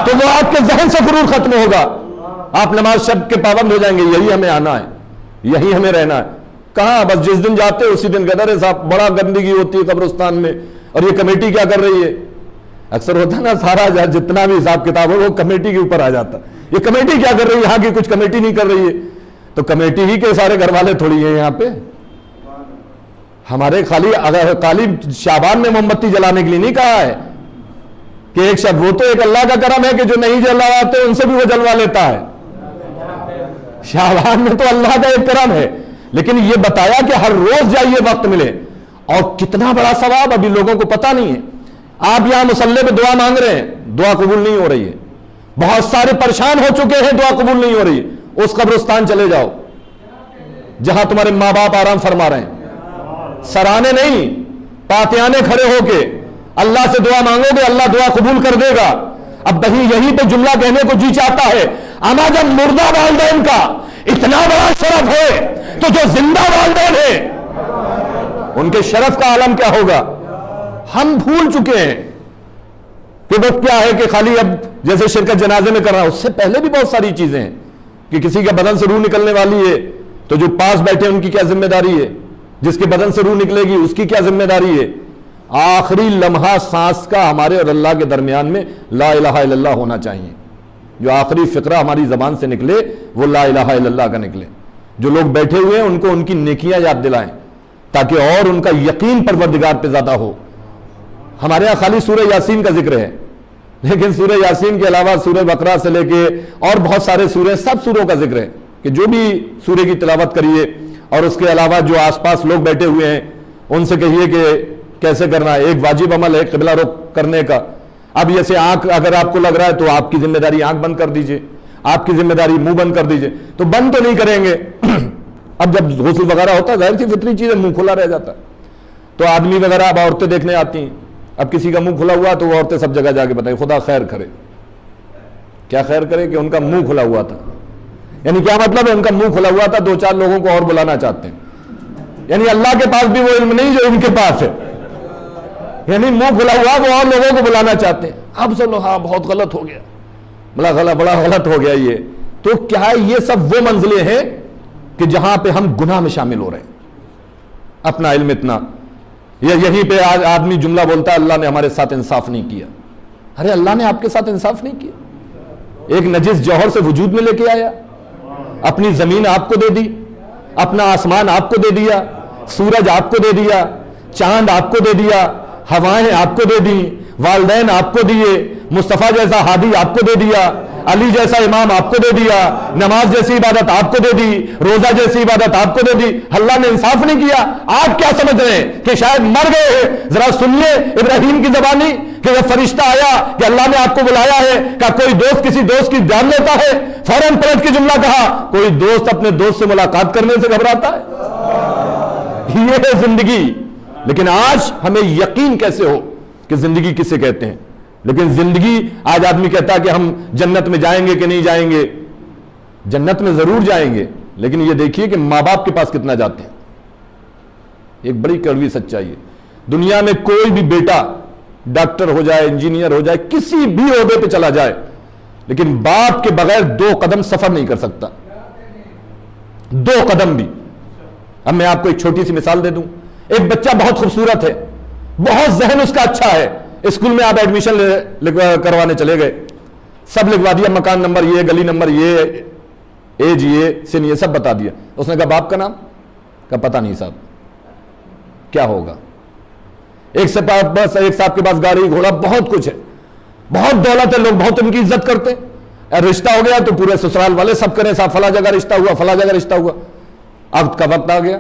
تو وہ آپ کے ذہن سے غرور ختم ہوگا. آپ نماز شب کے پابند ہو جائیں گے. یہی ہمیں آنا ہے، یہی ہمیں رہنا ہے. کہاں بس جس دن جاتے اسی دن کہتے ہیں صاحب بڑا گندگی ہوتی ہے قبرستان میں، اور یہ کمیٹی کیا کر رہی ہے. اکثر ہوتا ہے نا سارا جتنا بھی حساب کتاب ہو وہ کمیٹی کے اوپر آ جاتا. یہ کمیٹی کیا کر رہی ہے؟ یہاں کی کچھ کمیٹی نہیں کر رہی ہے. تو کمیٹی ہی کے سارے گھر والے تھوڑی ہیں یہاں پہ. ہمارے خالی شعبان میں موم بتی جلانے کے لیے نہیں کہا ہے کہ ایک شب. وہ تو ایک اللہ کا کرم ہے کہ جو نہیں جلواتے ان سے بھی وہ جلوا لیتا ہے. شعبان میں تو اللہ کا ایک کرم ہے، لیکن یہ بتایا کہ ہر روز جائیے وقت ملے. اور کتنا بڑا ثواب ابھی لوگوں کو پتہ نہیں ہے. آپ یہاں مصلی پہ دعا مانگ رہے ہیں، دعا قبول نہیں ہو رہی ہے. بہت سارے پریشان ہو چکے ہیں، دعا قبول نہیں ہو رہی ہے. اس قبرستان چلے جاؤ جہاں تمہارے ماں باپ آرام فرما رہے ہیں. سرانے نہیں، پاتیانے کھڑے ہو کے اللہ سے دعا مانگو گے، اللہ دعا قبول کر دے گا. اب یہی تو جملہ کہنے کو جی چاہتا ہے. اما جب مردہ والدین کا اتنا بڑا شرف ہے تو جو زندہ والدین ہیں ان کے شرف کا عالم کیا ہوگا؟ ہم بھول چکے ہیں کہ وہ کیا ہے کہ خالی اب جیسے شرکت جنازے میں کر رہا. اس سے پہلے بھی بہت ساری چیزیں ہیں کہ کسی کے بدن سے روح نکلنے والی ہے تو جو پاس بیٹھے ان کی کیا ذمہ داری ہے، جس کے بدن سے روح نکلے گی اس کی کیا ذمہ داری ہے. آخری لمحہ سانس کا ہمارے اور اللہ کے درمیان میں لا الہ الا اللہ ہونا چاہیے. جو آخری فقرہ ہماری زبان سے نکلے وہ لا الہ الا اللہ کا نکلے. جو لوگ بیٹھے ہوئے ہیں ان کو ان کی نیکیاں یاد دلائیں تاکہ اور ان کا یقین پروردگار پہ زیادہ ہو. ہمارے یہاں خالی سورہ یاسین کا ذکر ہے، لیکن سورہ یاسین کے علاوہ سورہ بقرہ سے لے کے اور بہت سارے سورے، سب سوروں کا ذکر ہے کہ جو بھی سورے کی تلاوت کریے. اور اس کے علاوہ جو آس پاس لوگ بیٹھے ہوئے ہیں ان سے کہیے کہ کیسے کرنا ہے. ایک واجب عمل ہے قبلہ رخ کرنے کا. اب جیسے آنکھ اگر آپ کو لگ رہا ہے تو آپ کی ذمہ داری آنکھ بند کر دیجئے، آپ کی ذمہ داری منہ بند کر دیجئے. تو بند تو نہیں کریں گے. اب جب غسل وغیرہ ہوتا ہے ظاہر سی فطری چیز ہے، منہ کھلا رہ جاتا ہے. تو آدمی وغیرہ اب عورتیں دیکھنے آتی ہیں. اب کسی کا منہ کھلا ہوا تو وہ عورتیں سب جگہ جا کے بتائیں خدا خیر کرے. کیا خیر کرے؟ کہ ان کا منہ کھلا ہوا تھا. یعنی کیا مطلب ہے؟ ان کا منہ کھلا ہوا تھا، دو چار لوگوں کو اور بلانا چاہتے ہیں. یعنی اللہ کے پاس بھی وہ علم نہیں جو ان کے پاس ہے. یعنی منہ کھلا ہوا وہ اور لوگوں کو بلانا چاہتے ہیں. اب سنو ہاں بہت غلط ہو گیا، بڑا غلط ہو گیا یہ. تو کیا یہ سب وہ منزلیں ہیں کہ جہاں پہ ہم گناہ میں شامل ہو رہے ہیں؟ اپنا علم اتنا. یہیں پہ آج آدمی جملہ بولتا ہے اللہ نے ہمارے ساتھ انصاف نہیں کیا. ارے اللہ نے آپ کے ساتھ انصاف نہیں کیا. ایک نجس جوہر سے وجود میں لے کے آیا، اپنی زمین آپ کو دے دی، اپنا آسمان آپ کو دے دیا، سورج آپ کو دے دیا، چاند آپ کو دے دیا، ہوائیں آپ کو دے دی، والدین آپ کو دیے، مصطفیٰ جیسا ہادی آپ کو دے دیا، علی جیسا امام آپ کو دے دیا، نماز جیسی عبادت آپ کو دے دی، روزہ جیسی عبادت آپ کو دے دی. اللہ نے انصاف نہیں کیا. آپ کیا سمجھ رہے ہیں کہ شاید مر گئے ہیں؟ ذرا سنیے ابراہیم کی زبانی کہ جب فرشتہ آیا کہ اللہ نے آپ کو بلایا ہے، کہ کوئی دوست کسی دوست کی جان لیتا ہے؟ فوراً پلٹ کے جملہ کہا کوئی دوست اپنے دوست سے ملاقات کرنے سے گھبراتا ہے؟ یہ ہے زندگی. لیکن آج ہمیں یقین کیسے ہو کہ زندگی کسے کہتے ہیں؟ لیکن زندگی آج آدمی کہتا ہے کہ ہم جنت میں جائیں گے کہ نہیں جائیں گے. جنت میں ضرور جائیں گے، لیکن یہ دیکھیے کہ ماں باپ کے پاس کتنا جاتے ہیں. ایک بڑی کڑوی سچائی ہے. دنیا میں کوئی بھی بیٹا ڈاکٹر ہو جائے, انجینئر ہو جائے, کسی بھی عہدے پہ چلا جائے, لیکن باپ کے بغیر 2 قدم سفر نہیں کر سکتا, 2 قدم بھی. اب میں آپ کو ایک چھوٹی سی مثال دے دوں. ایک بچہ بہت خوبصورت ہے, بہت ذہن اس کا اچھا ہے, اسکول میں آپ ایڈمیشن کروانے چلے گئے, سب لکھوا دیا, مکان نمبر یہ, گلی نمبر یہ, ایج یہ, سن یہ, سب بتا دیا. اس نے کہا باپ کا نام, کہا پتہ نہیں صاحب. کیا ہوگا؟ ایک صاحب کے پاس گاڑی گھوڑا بہت کچھ ہے, بہت دولت ہے, لوگ بہت ان کی عزت کرتے. رشتہ ہو گیا تو پورے سسرال والے سب کریں صاحب فلاں جگہ رشتہ ہوا, فلاں جگہ رشتہ ہوا. عقد کا وقت آ گیا,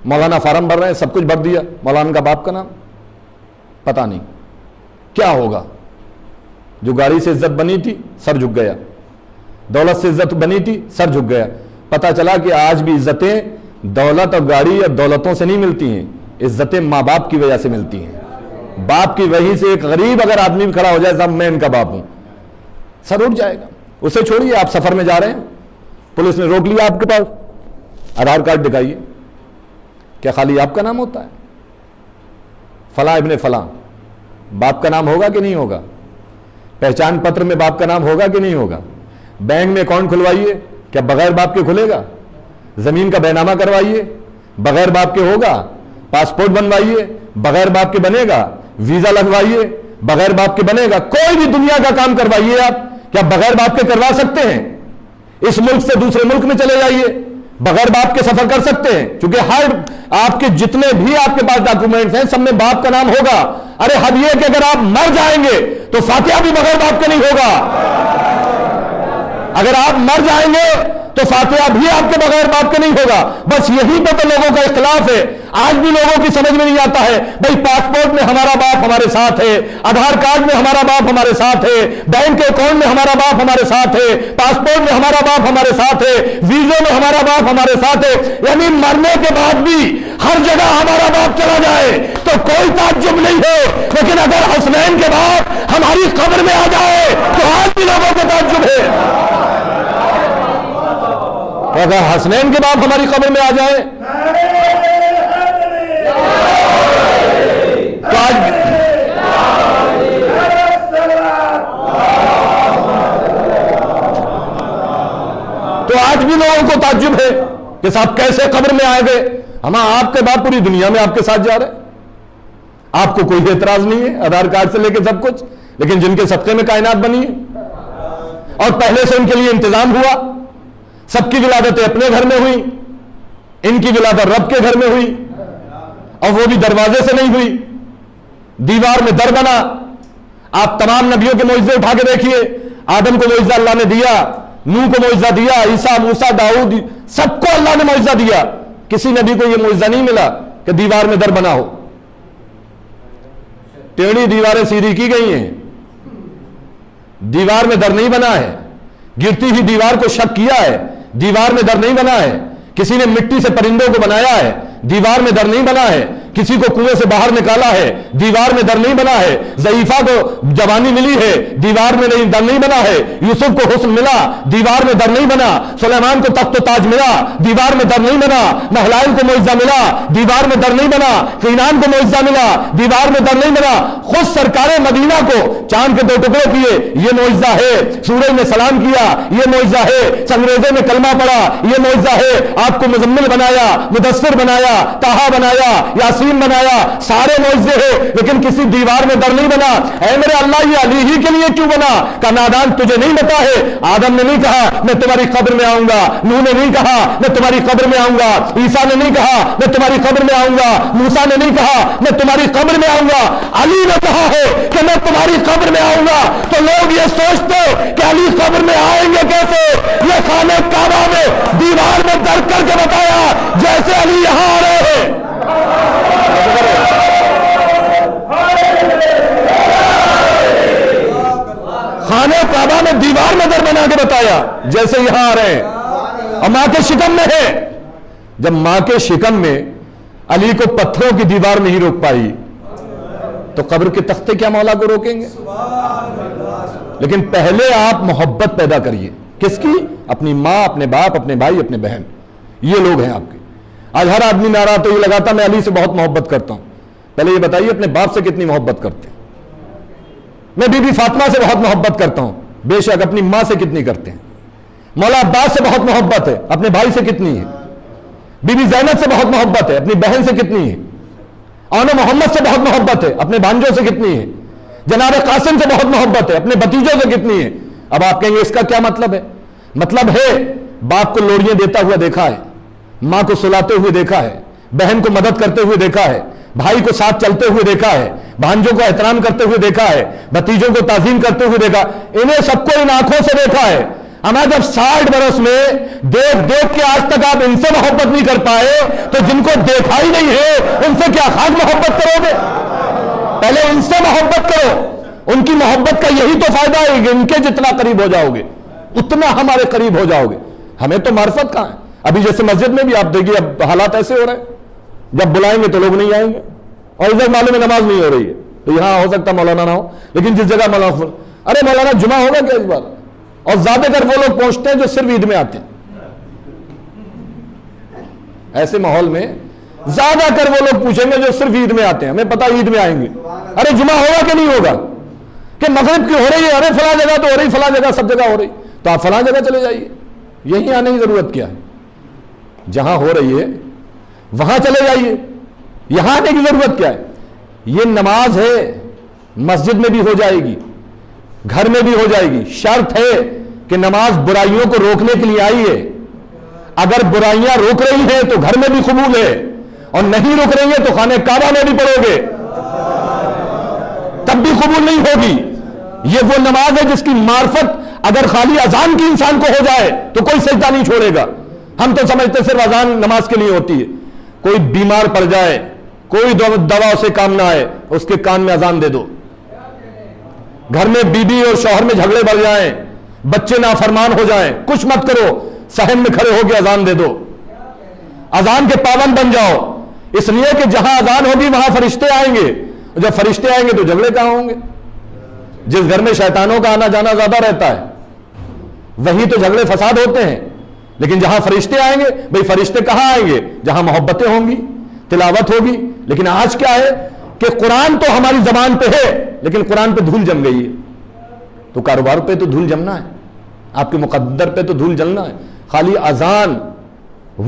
مولانا فارم بھر رہے ہیں, سب کچھ بھر دیا, مولانا کا باپ کا نام پتہ نہیں. کیا ہوگا؟ جو گاڑی سے عزت بنی تھی سر جھک گیا, دولت سے عزت بنی تھی سر جھک گیا. پتہ چلا کہ آج بھی عزتیں دولت اور گاڑی یا دولتوں سے نہیں ملتی ہیں, عزتیں ماں باپ کی وجہ سے ملتی ہیں. باپ کی وجہ سے ایک غریب اگر آدمی بھی کھڑا ہو جائے صاحب میں ان کا باپ ہوں, سر اٹھ جائے گا. اسے چھوڑیے, آپ سفر میں جا رہے ہیں, پولیس نے روک لیا آپ کے پاس, آدھار کارڈ دکھائیے, کیا خالی آپ کا نام ہوتا ہے؟ فلاں ابن فلاں, باپ کا نام ہوگا کہ نہیں ہوگا؟ پہچان پتر میں باپ کا نام ہوگا کہ نہیں ہوگا؟ بینک میں اکاؤنٹ کھلوائیے, کیا بغیر باپ کے کھلے گا؟ زمین کا بینامہ کروائیے, بغیر باپ کے ہوگا؟ پاسپورٹ بنوائیے, بغیر باپ کے بنے گا؟ ویزا لگوائیے, بغیر باپ کے بنے گا؟ کوئی بھی دنیا کا کام کروائیے آپ, کیا بغیر باپ کے کروا سکتے ہیں؟ اس ملک سے دوسرے ملک میں چلے جائیے, بغیر باپ کے سفر کر سکتے ہیں, کیونکہ ہر آپ کے جتنے بھی آپ کے پاس ڈاکومنٹس ہیں سب میں باپ کا نام ہوگا. ارے حد یہ کہ اگر آپ مر جائیں گے تو فاتحہ بھی بغیر باپ کے نہیں ہوگا. اگر آپ مر جائیں گے تو فاتحہ بھی آپ کے بغیر باپ کے نہیں ہوگا. بس یہی پہ تو لوگوں کا اختلاف ہے. آج بھی لوگوں کی سمجھ میں نہیں آتا ہے, بھائی پاسپورٹ میں ہمارا باپ ہمارے ساتھ ہے, آدھار کارڈ میں ہمارا باپ ہمارے ساتھ ہے, بینک کے اکاؤنٹ میں ہمارا باپ ہمارے ساتھ ہے, پاسپورٹ میں ہمارا باپ ہمارے ساتھ ہے, ویزے میں ہمارا باپ ہمارے ساتھ ہے. یعنی مرنے کے بعد بھی ہر جگہ ہمارا باپ چلا جائے تو کوئی تعجب نہیں ہے, لیکن اگر حسنین کے باپ ہماری قبر میں آ جائے تو آج بھی لوگوں کو تعجب ہے. اگر حسنین کے باپ ہماری قبر میں آ جائے تو آج بھی لوگوں کو تعجب ہے کہ صاحب کیسے قبر میں آئے گئے. ہم آپ کے باپ پوری دنیا میں آپ کے ساتھ جا رہے ہیں, آپ کو کوئی اعتراض نہیں ہے, آدھار کارڈ سے لے کے سب کچھ, لیکن جن کے صدقے میں کائنات بنی ہے اور پہلے سے ان کے لیے انتظام ہوا, سب کی ولادتیں اپنے گھر میں ہوئی, ان کی ولادت رب کے گھر میں ہوئی, اور وہ بھی دروازے سے نہیں ہوئی, دیوار میں در بنا. آپ تمام نبیوں کے معجزے اٹھا کے دیکھیے, آدم کو معجزہ اللہ نے دیا, نوح کو معجزہ دیا, عیسیٰ, موسیٰ, داؤد, سب کو اللہ نے معجزہ دیا. کسی نبی کو یہ معجزہ نہیں ملا کہ دیوار میں در بنا ہو. ٹیڑھی دیواریں سیدھی کی گئی ہیں, دیوار میں در نہیں بنا ہے. گرتی ہوئی دیوار کو شک کیا ہے, دیوار میں در نہیں بنا ہے. کسی نے مٹی سے پرندوں کو بنایا ہے, دیوار میں در نہیں بنا ہے. کسی کو کنویں سے باہر نکالا ہے, دیوار میں در نہیں بنا ہے. ضعیفہ کو جوانی ملی ہے, دیوار میں در نہیں بنا ہے. یوسف کو حسن ملا, دیوار میں در نہیں بنا. سلیمان کو تخت و تاج ملا, دیوار میں در نہیں بنا. مہلائل کو معجزہ ملا, دیوار میں در نہیں بنا. قینان کو معجزہ ملا, دیوار میں در نہیں بنا. خود سرکار مدینہ کو چاند کے 2 ٹکڑے کیے, یہ معجزہ ہے. سورج نے سلام کیا, یہ معجزہ ہے. سنگریزے میں کلمہ پڑھا, یہ معجزہ ہے. آپ کو مزمل بنایا, مدثر بنایا, طٰہٰ بنایا, یاسین بنایا, سارے معجزے ہیں, لیکن کسی دیوار میں در نہیں بنا. اے میرے اللہ یہ علی ہی کے لیے کیوں بنا؟ کہ نادان تجھے نہیں پتا ہے. آدم نے نہیں کہا میں تمہاری قبر میں آؤں گا, نوح نے نہیں کہا میں تمہاری قبر میں آؤں گا, عیسیٰ نے نہیں کہا میں تمہاری قبر میں آؤں گا, موسیٰ نے نہیں کہا میں تمہاری قبر میں آؤں گا. علی نے کہا ہے کہ میں تمہاری قبر میں آؤں گا. تو لوگ یہ سوچتے کہ علی قبر میں آئیں گے کیسے؟ یہ خانہ کعبہ میں دیوار میں در کر کے بتایا جیسے علی یہاں آ رہے ہیں. خانہ کعبہ میں دیوار میں در بنا کے بتایا جیسے یہاں آ رہے ہیں, اور ماں کے شکم میں ہے. جب ماں کے شکم میں علی کو پتھروں کی دیوار نہیں روک پائی تو قبر کے تختے کیا مولا کو روکیں گے؟ لیکن پہلے آپ محبت پیدا کریے. کس کی؟ اپنی ماں, اپنے باپ, اپنے بھائی, اپنے بہن. یہ لوگ ہیں آپ کے. آج ہر آدمی نعرہ تو یہ لگاتا میں علی سے بہت محبت کرتا ہوں. پہلے یہ بتائیے اپنے باپ سے کتنی محبت کرتے ہیں؟ میں بی بی فاطمہ سے بہت محبت کرتا ہوں، بے شک اپنی ماں سے کتنی کرتے ہیں؟ مولا عباس سے بہت محبت ہے، اپنے بھائی سے کتنی ہے؟ بی بی زینب سے بہت محبت ہے، اپنی بہن سے کتنی ہے؟ آن محمد سے بہت محبت ہے، اپنے بھانجوں سے کتنی ہے؟ جناب قاسم سے بہت محبت ہے، اپنے بھتیجوں سے کتنی ہے؟ اب آپ کہیں گے اس کا کیا مطلب ہے؟ مطلب ہے باپ کو لوڑیاں دیتا ہوا دیکھا ہے، ماں کو سلاتے ہوئے دیکھا ہے، بہن کو مدد کرتے ہوئے دیکھا ہے، بھائی کو ساتھ چلتے ہوئے دیکھا ہے، بھانجوں کو احترام کرتے ہوئے دیکھا ہے، بھتیجوں کو تعظیم کرتے ہوئے دیکھا. انہیں سب کو ان آنکھوں سے دیکھا ہے. اما جب 60 برس میں دیکھ دیکھ کے آج تک آپ ان سے محبت نہیں کر پائے تو جن کو دیکھا ہی نہیں ہے ان سے کیا خاص محبت کرو گے؟ پہلے ان سے محبت کرو. ان کی محبت کا یہی تو فائدہ ہے کہ ان کے جتنا قریب ہو جاؤ گے اتنا ہمارے قریب ہو جاؤ گے. ہمیں تو معرفت کہاں ہے؟ ابھی جیسے مسجد میں بھی آپ دیکھیے اب حالات ایسے ہو رہے ہیں، جب بلائیں گے تو لوگ نہیں آئیں گے. اور ادھر معلوم میں نماز نہیں ہو رہی ہے تو یہاں ہو سکتا مولانا نہ ہو، لیکن جس جگہ مولانا، ارے مولانا جمعہ ہوگا کیا اس بار؟ اور زیادہ تر وہ لوگ پہنچتے ہیں جو صرف عید میں آتے ہیں. ایسے ماحول میں زیادہ تر وہ لوگ پوچھیں گے جو صرف عید میں آتے ہیں، ہمیں پتا عید میں آئیں گے. ارے جمعہ ہوگا کہ نہیں ہوگا؟ کہ مغرب کی ہو رہی ہے، ارے فلاں جگہ تو ہو رہی، فلاں جگہ سب جگہ ہو رہی، تو آپ فلاں جگہ چلے جائیے. یہیں آنے کی ضرورت کیا ہے؟ جہاں ہو رہی ہے وہاں چلے جائیے، یہاں آنے کی ضرورت کیا ہے؟ یہ نماز ہے، مسجد میں بھی ہو جائے گی، گھر میں بھی ہو جائے گی. شرط ہے کہ نماز برائیوں کو روکنے کے لیے آئی ہے. اگر برائیاں روک رہی ہیں تو گھر میں بھی قبول ہے، اور نہیں روک رہی ہیں تو خانہ کعبہ میں بھی پڑھو گے تب بھی قبول نہیں ہوگی. یہ وہ نماز ہے جس کی معرفت اگر خالی اذان کی انسان کو ہو جائے تو کوئی سجدہ نہیں چھوڑے گا. ہم تو سمجھتے صرف اذان نماز کے لیے ہوتی ہے. کوئی بیمار پڑ جائے، کوئی دوا سے کام نہ آئے، اس کے کان میں اذان دے دو. گھر میں بیوی اور شوہر میں جھگڑے بڑھ جائیں، بچے نافرمان ہو جائیں، کچھ مت کرو، صحن میں کھڑے ہو کے اذان دے دو. اذان کے پابند بن جاؤ، اس لیے کہ جہاں اذان ہوگی وہاں فرشتے آئیں گے. جب فرشتے آئیں گے تو جھگڑے کہاں ہوں گے؟ جس گھر میں شیطانوں کا آنا جانا زیادہ رہتا ہے وہیں تو جھگڑے فساد ہوتے ہیں. لیکن جہاں فرشتے آئیں گے، بھئی فرشتے کہاں آئیں گے؟ جہاں محبتیں ہوں گی، تلاوت ہوگی. لیکن آج کیا ہے کہ قرآن تو ہماری زبان پہ ہے لیکن قرآن پہ دھول جم گئی ہے. تو کاروبار پہ تو دھول جمنا ہے، آپ کے مقدر پہ تو دھول جلنا ہے. خالی اذان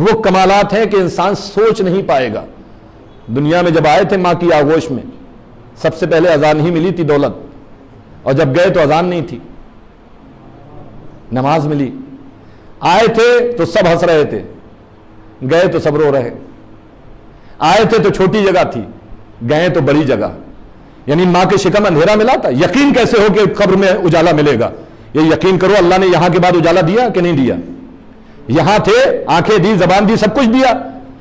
وہ کمالات ہیں کہ انسان سوچ نہیں پائے گا. دنیا میں جب آئے تھے ماں کی آغوش میں سب سے پہلے اذان ہی ملی تھی دولت، اور جب گئے تو اذان نہیں تھی، نماز ملی. آئے تھے تو سب ہنس رہے تھے، گئے تو سب رو رہے. آئے تھے تو چھوٹی جگہ تھی، گئے تو بڑی جگہ. یعنی ماں کے شکم اندھیرا ملا تھا. یقین کیسے ہو کہ قبر میں اجالا ملے گا؟ یہ یقین کرو اللہ نے یہاں کے بعد اجالا دیا کہ نہیں دیا؟ یہاں تھے، آنکھیں دی، زبان دی، سب کچھ دیا،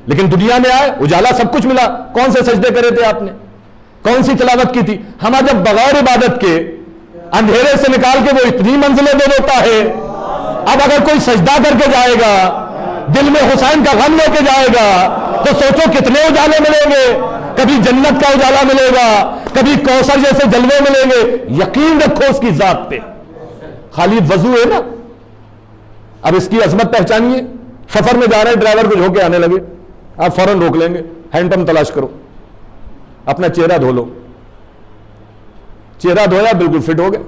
لیکن دنیا میں آئے اجالا سب کچھ ملا. کون سے سجدے کرے تھے آپ نے؟ کون سی تلاوت کی تھی؟ ہمارا جب بغیر عبادت کے اندھیرے سے نکال کے وہ اتنی منزلیں دے دیتا ہے. اب اگر کوئی سجدہ کر کے جائے گا، دل میں حسین کا غم لے کے جائے گا، تو سوچو کتنے اجالے ملیں گے. کبھی جنت کا اجالا ملے گا، کبھی کوثر جیسے جلوے ملیں گے. یقین رکھو اس کی ذات پہ. خالی وضو ہے نا. اب اس کی عظمت پہچانیے. سفر میں جا رہے ہیں، ڈرائیور کچھ ہو کے آنے لگے، آپ فوراً روک لیں گے، ہینڈ پمپ تلاش کرو، اپنا چہرہ دھو لو. چہرہ دھویا بالکل فٹ ہو گئے.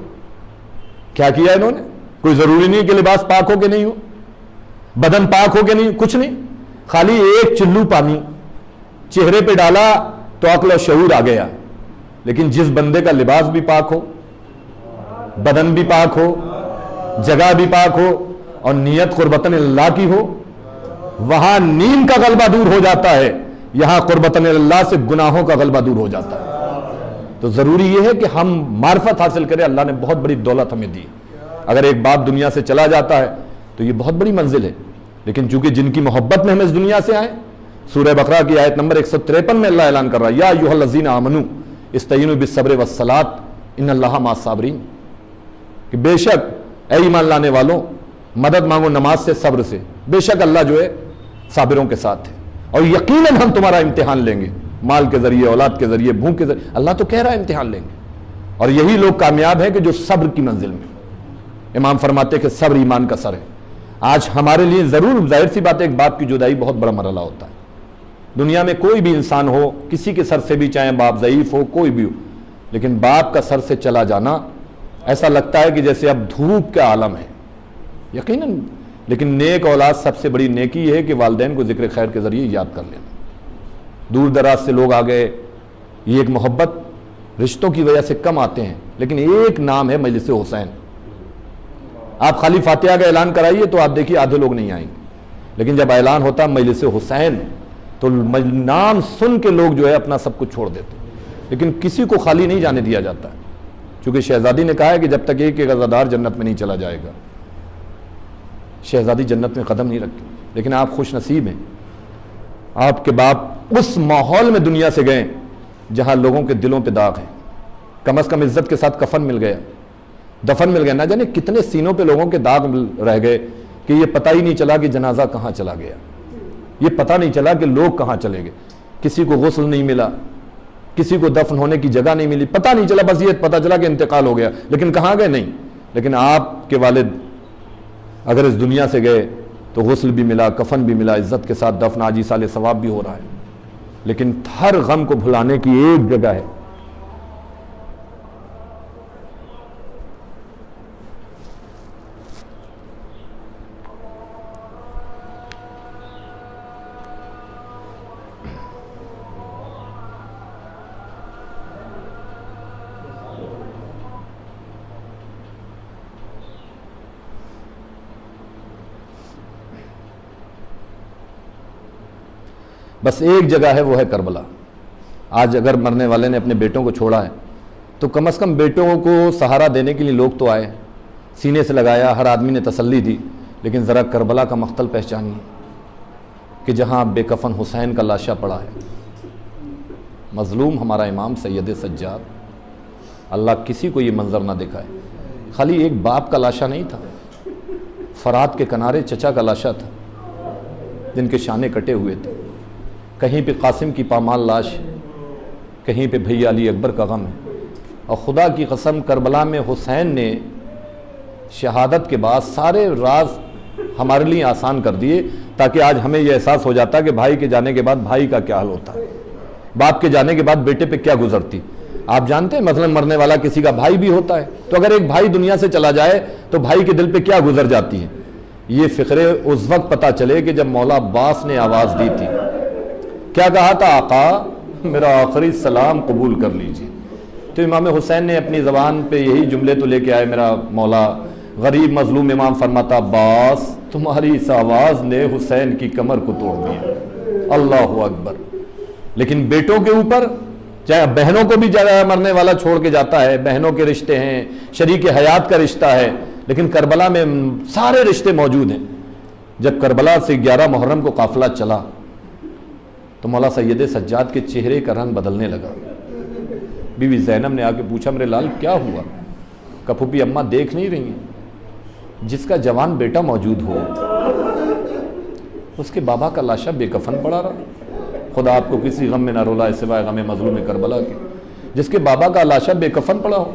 کیا کیا انہوں نے؟ کوئی ضروری نہیں کہ لباس پاک ہو کے نہیں ہو، بدن پاک ہو کے نہیں، کچھ نہیں. خالی ایک چلو پانی چہرے پہ ڈالا تو عقل و شعور آ گیا. لیکن جس بندے کا لباس بھی پاک ہو، بدن بھی پاک ہو، جگہ بھی پاک ہو، اور نیت قربتاً اللہ کی ہو، وہاں نیند کا غلبہ دور ہو جاتا ہے. یہاں قربتاً اللہ سے گناہوں کا غلبہ دور ہو جاتا ہے. تو ضروری یہ ہے کہ ہم معرفت حاصل کریں. اللہ نے بہت بڑی دولت ہمیں دی. اگر ایک باپ دنیا سے چلا جاتا ہے تو یہ بہت بڑی منزل ہے. لیکن چونکہ جن کی محبت میں ہم اس دنیا سے آئیں، سورہ بقرہ کی آیت نمبر 153 میں اللہ اعلان کر رہا ہے، یا ایھا الذین آمنوا استعینوا بالصبر والصلاۃ ان اللہ مع الصابرین، کہ بے شک اے ایمان لانے والوں مدد مانگو نماز سے، صبر سے، بے شک اللہ جو ہے صابروں کے ساتھ ہے. اور یقیناً ہم تمہارا امتحان لیں گے، مال کے ذریعے، اولاد کے ذریعے، بھوک کے ذریعے. اللہ تو کہہ رہا ہے امتحان لیں گے. اور یہی لوگ کامیاب ہیں کہ جو صبر کی منزل میں. امام فرماتے کہ صبر ایمان کا سر ہے. آج ہمارے لیے ضرور ظاہر سی بات ہے ایک باپ کی جدائی بہت بڑا مرحلہ ہوتا ہے. دنیا میں کوئی بھی انسان ہو، کسی کے سر سے بھی، چاہے باپ ضعیف ہو، کوئی بھی ہو، لیکن باپ کا سر سے چلا جانا ایسا لگتا ہے کہ جیسے اب دھوپ کا عالم ہے، یقیناً۔ لیکن نیک اولاد سب سے بڑی نیکی یہ ہے کہ والدین کو ذکر خیر کے ذریعے یاد کر لینا۔ دور دراز سے لوگ آ گئے، یہ ایک محبت رشتوں کی وجہ سے کم آتے ہیں، لیکن ایک نام ہے مجلس حسین۔ آپ خالی فاتحہ کا اعلان کرائیے تو آپ دیکھیے آدھے لوگ نہیں آئیں گے، لیکن جب اعلان ہوتا مجلس حسین تو نام سن کے لوگ جو ہے اپنا سب کچھ چھوڑ دیتے ہیں، لیکن کسی کو خالی نہیں جانے دیا جاتا ہے، چونکہ شہزادی نے کہا ہے کہ جب تک ایک عزادار جنت میں نہیں چلا جائے گا، شہزادی جنت میں قدم نہیں رکھے۔ لیکن آپ خوش نصیب ہیں، آپ کے باپ اس ماحول میں دنیا سے گئے جہاں لوگوں کے دلوں پہ داغ ہیں، کم از کم عزت کے ساتھ کفن مل گیا، دفن مل گیا۔ نہ جانے کتنے سینوں پہ لوگوں کے داغ رہ گئے کہ یہ پتہ ہی نہیں چلا کہ جنازہ کہاں چلا گیا، یہ پتہ نہیں چلا کہ لوگ کہاں چلے گئے، کسی کو غسل نہیں ملا، کسی کو دفن ہونے کی جگہ نہیں ملی، پتہ نہیں چلا، بس یہ پتہ چلا کہ انتقال ہو گیا، لیکن کہاں گئے نہیں۔ لیکن آپ کے والد اگر اس دنیا سے گئے تو غسل بھی ملا، کفن بھی ملا، عزت کے ساتھ دفن، آج سال ثواب بھی ہو رہا ہے۔ لیکن ہر غم کو بھلانے کی ایک جگہ ہے، بس ایک جگہ ہے، وہ ہے کربلا۔ آج اگر مرنے والے نے اپنے بیٹوں کو چھوڑا ہے تو کم از کم بیٹوں کو سہارا دینے کے لیے لوگ تو آئے، سینے سے لگایا، ہر آدمی نے تسلی دی، لیکن ذرا کربلا کا مقتل پہچانیے کہ جہاں بے کفن حسین کا لاشا پڑا ہے، مظلوم ہمارا امام سید سجاد۔ اللہ کسی کو یہ منظر نہ دکھائے، خالی ایک باپ کا لاشا نہیں تھا، فرات کے کنارے چچا کا لاشا تھا جن کے شانے کٹے ہوئے تھے، کہیں پہ قاسم کی پامال لاش، کہیں پہ بھیا علی اکبر کا غم ہے۔ اور خدا کی قسم کربلا میں حسین نے شہادت کے بعد سارے راز ہمارے لیے آسان کر دیے، تاکہ آج ہمیں یہ احساس ہو جاتا کہ بھائی کے جانے کے بعد بھائی کا کیا حال ہوتا ہے، باپ کے جانے کے بعد بیٹے پہ کیا گزرتی۔ آپ جانتے ہیں مثلا مرنے والا کسی کا بھائی بھی ہوتا ہے، تو اگر ایک بھائی دنیا سے چلا جائے تو بھائی کے دل پہ کیا گزر جاتی ہے۔ یہ فقرے اس وقت پتہ چلے کہ جب مولا عباس نے آواز دی تھی، کیا کہا تھا؟ آقا میرا آخری سلام قبول کر لیجیے۔ تو امام حسین نے اپنی زبان پہ یہی جملے تو لے کے آئے، میرا مولا غریب مظلوم امام فرماتا، عباس تمہاری اس آواز نے حسین کی کمر کو توڑ دیا، اللہ اکبر۔ لیکن بیٹوں کے اوپر، چاہے بہنوں کو بھی مرنے والا چھوڑ کے جاتا ہے، بہنوں کے رشتے ہیں، شریک حیات کا رشتہ ہے، لیکن کربلا میں سارے رشتے موجود ہیں۔ جب کربلا سے 11 محرم کو قافلہ چلا تو مولا سید سجاد کے چہرے کا رنگ بدلنے لگا۔ بی بی زینب نے آ کے پوچھا، میرے لال کیا ہوا؟ کہ پھوپھی اماں دیکھ نہیں رہی ہیں، جس کا جوان بیٹا موجود ہو اس کے بابا کا لاشا بے کفن پڑا رہا۔ خدا آپ کو کسی غم میں نہ رولائے سوائے غم مظلوم کربلا کے، جس کے بابا کا لاشا بے کفن پڑا ہو۔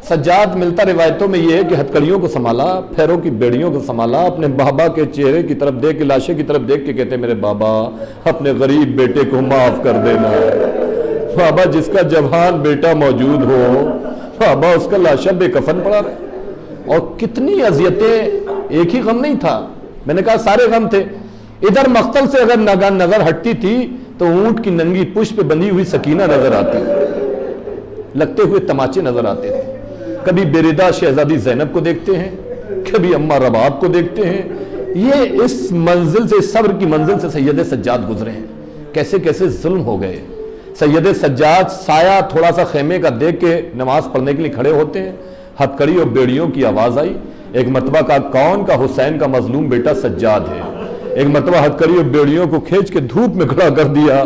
سجاد ملتا روایتوں میں یہ ہے کہ ہتکڑیوں کو سنبھالا، پھیروں کی بیڑیوں کو سنبھالا، اپنے بابا کے چہرے کی طرف دیکھ کے، لاشے کی طرف دیکھ کے کہتے، میرے بابا اپنے غریب بیٹے کو معاف کر دینا، بابا جس کا جوان بیٹا موجود ہو، بابا اس کا لاشا بے کفن پڑا رہے۔ اور کتنی اذیتیں، ایک ہی غم نہیں تھا، میں نے کہا سارے غم تھے۔ ادھر مقتل سے اگر نظر ہٹتی تھی تو اونٹ کی ننگی پشت پہ بندھی ہوئی سکینہ نظر آتی، لگتے ہوئے تماچے نظر آتے تھے۔ کبھی بیردہ شہزادی زینب کو دیکھتے ہیں، کبھی اماں رباب کو دیکھتے ہیں۔ یہ اس منزل سے، صبر کی منزل سے سید سجاد گزرے ہیں، کیسے کیسے ظلم ہو گئے۔ سید سجاد سایہ تھوڑا سا خیمے کا دیکھ کے نماز پڑھنے کے لیے کھڑے ہوتے ہیں، ہتکڑی اور بیڑیوں کی آواز آئی۔ ایک مرتبہ کا کون کا حسین کا مظلوم بیٹا سجاد ہے، ایک مرتبہ ہتکڑی اور بیڑیوں کو کھینچ کے دھوپ میں کھڑا کر دیا۔